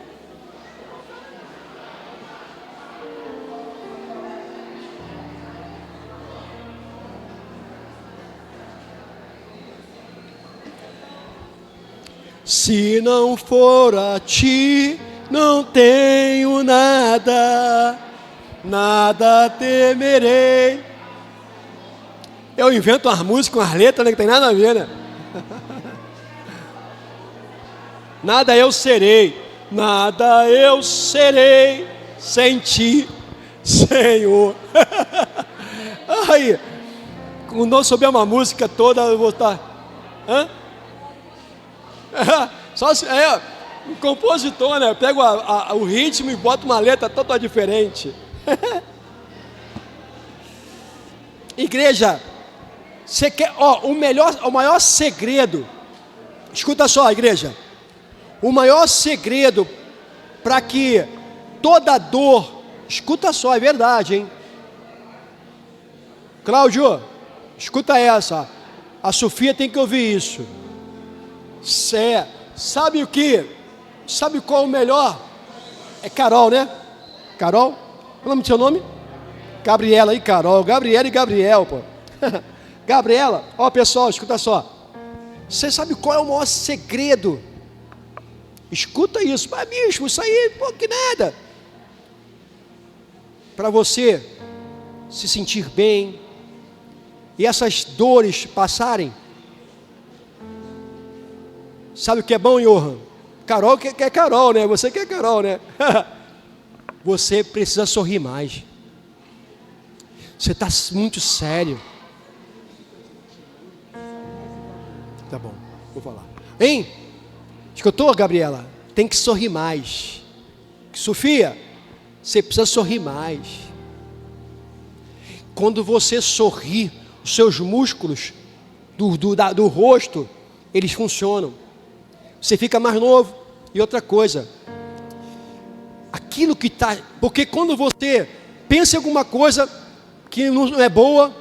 [SPEAKER 1] Se não for a ti, não tenho nada, nada temerei. Eu invento umas músicas, umas letras, né, que tem nada a ver, né? Nada eu serei sem ti, Senhor. Aí, quando eu souber uma música toda, eu vou estar. Só se, o compositor, né? Pega o ritmo e bota uma letra toda diferente. Igreja, você quer, o maior segredo. Escuta só, igreja. O maior segredo para que toda dor, escuta só, é verdade, hein? Cláudio, escuta essa. A Sofia tem que ouvir isso. Sabe o que? Sabe qual o melhor? É Carol, né? Carol? Qual é o nome do seu nome? Gabriela e Carol. Gabriela e Gabriel, pô. Gabriela, pessoal, escuta só. Você sabe qual é o maior segredo? Escuta isso. Mas bicho, isso aí, que nada. Para você se sentir bem e essas dores passarem, Sabe o que é bom, Johan? Carol quer Carol, né? Você quer Carol, né? Você precisa sorrir mais. Você está muito sério. Tá bom, vou falar. Hein? Escutou, Gabriela? Tem que sorrir mais. Sofia, você precisa sorrir mais. Quando você sorri, os seus músculos do rosto, eles funcionam. Você fica mais novo. E outra coisa, aquilo que está... Porque quando você pensa em alguma coisa que não é boa,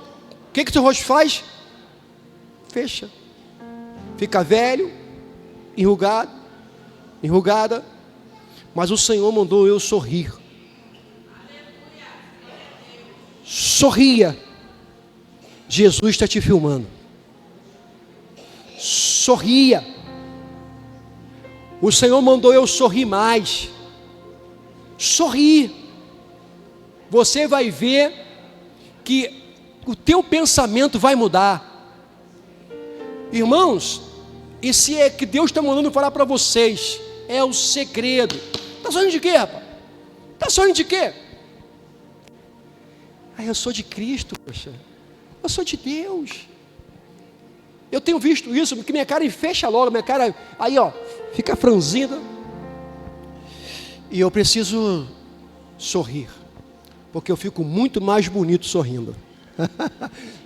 [SPEAKER 1] o que o seu rosto faz? Fecha. Fica velho, enrugada. Mas o Senhor mandou eu sorrir. Sorria. Jesus está te filmando. Sorria. O Senhor mandou eu sorrir mais. Sorrir. Você vai ver que o teu pensamento vai mudar. Irmãos, esse é que Deus está mandando falar para vocês. É o segredo. Está sorrindo de quê, rapaz? Está sorrindo de quê? Eu sou de Cristo, poxa. Eu sou de Deus. Eu tenho visto isso, porque minha cara fecha logo, minha cara, aí ó, fica franzida. E eu preciso sorrir, porque eu fico muito mais bonito sorrindo.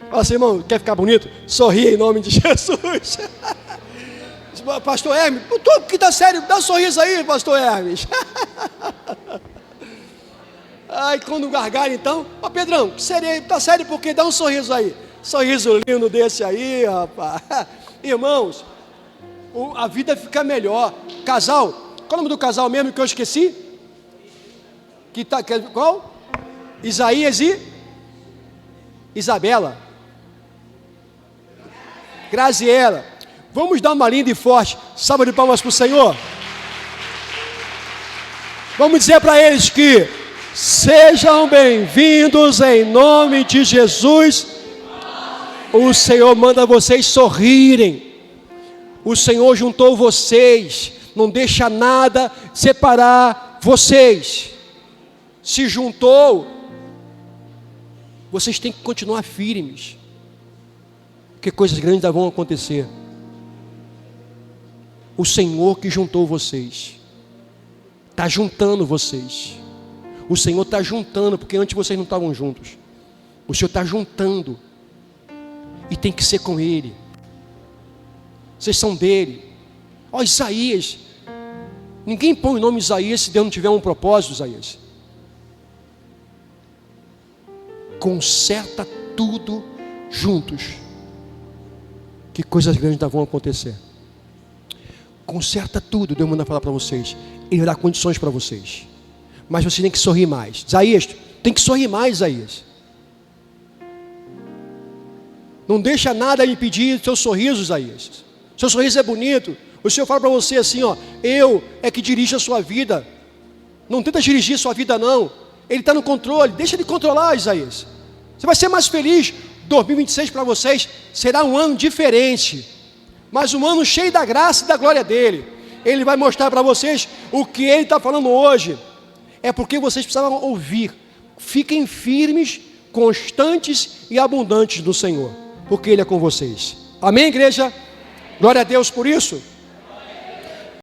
[SPEAKER 1] Fala assim, irmão, quer ficar bonito? Sorria em nome de Jesus. Pastor Hermes, tu que tá sério, dá um sorriso aí, pastor Hermes. Ai, quando gargalha então, ó Pedrão, tá sério porque dá um sorriso aí. Sorriso lindo desse aí, rapaz. Irmãos, a vida fica melhor. Casal, qual é o nome do casal mesmo que eu esqueci? Qual? Isaías e Isabela. Graziela. Vamos dar uma linda e forte salva de palmas para o Senhor. Vamos dizer para eles que sejam bem-vindos em nome de Jesus. O Senhor manda vocês sorrirem. O Senhor juntou vocês. Não deixa nada separar vocês. Se juntou, vocês têm que continuar firmes, porque coisas grandes vão acontecer. O Senhor que juntou vocês está juntando vocês. O Senhor está juntando, porque antes vocês não estavam juntos. O Senhor está juntando. E tem que ser com Ele. Vocês são dele. Ó, Isaías. Ninguém põe o nome Isaías se Deus não tiver um propósito, Isaías. Conserta tudo juntos, que coisas grandes vão acontecer. Conserta tudo, Deus manda falar para vocês. Ele vai dar condições para vocês. Mas você tem que sorrir mais. Isaías, tem que sorrir mais, Isaías. Não deixa nada impedir seu sorriso, Isaías. Seu sorriso é bonito. O Senhor fala para você assim, ó, eu é que dirijo a sua vida. Não tenta dirigir a sua vida, não. Ele está no controle. Deixa Ele controlar, Isaías. Você vai ser mais feliz. 2026 para vocês será um ano diferente, mas um ano cheio da graça e da glória dEle. Ele vai mostrar para vocês o que Ele está falando hoje. É porque vocês precisavam ouvir. Fiquem firmes, constantes e abundantes no Senhor, porque Ele é com vocês. Amém, igreja? Glória a Deus por isso.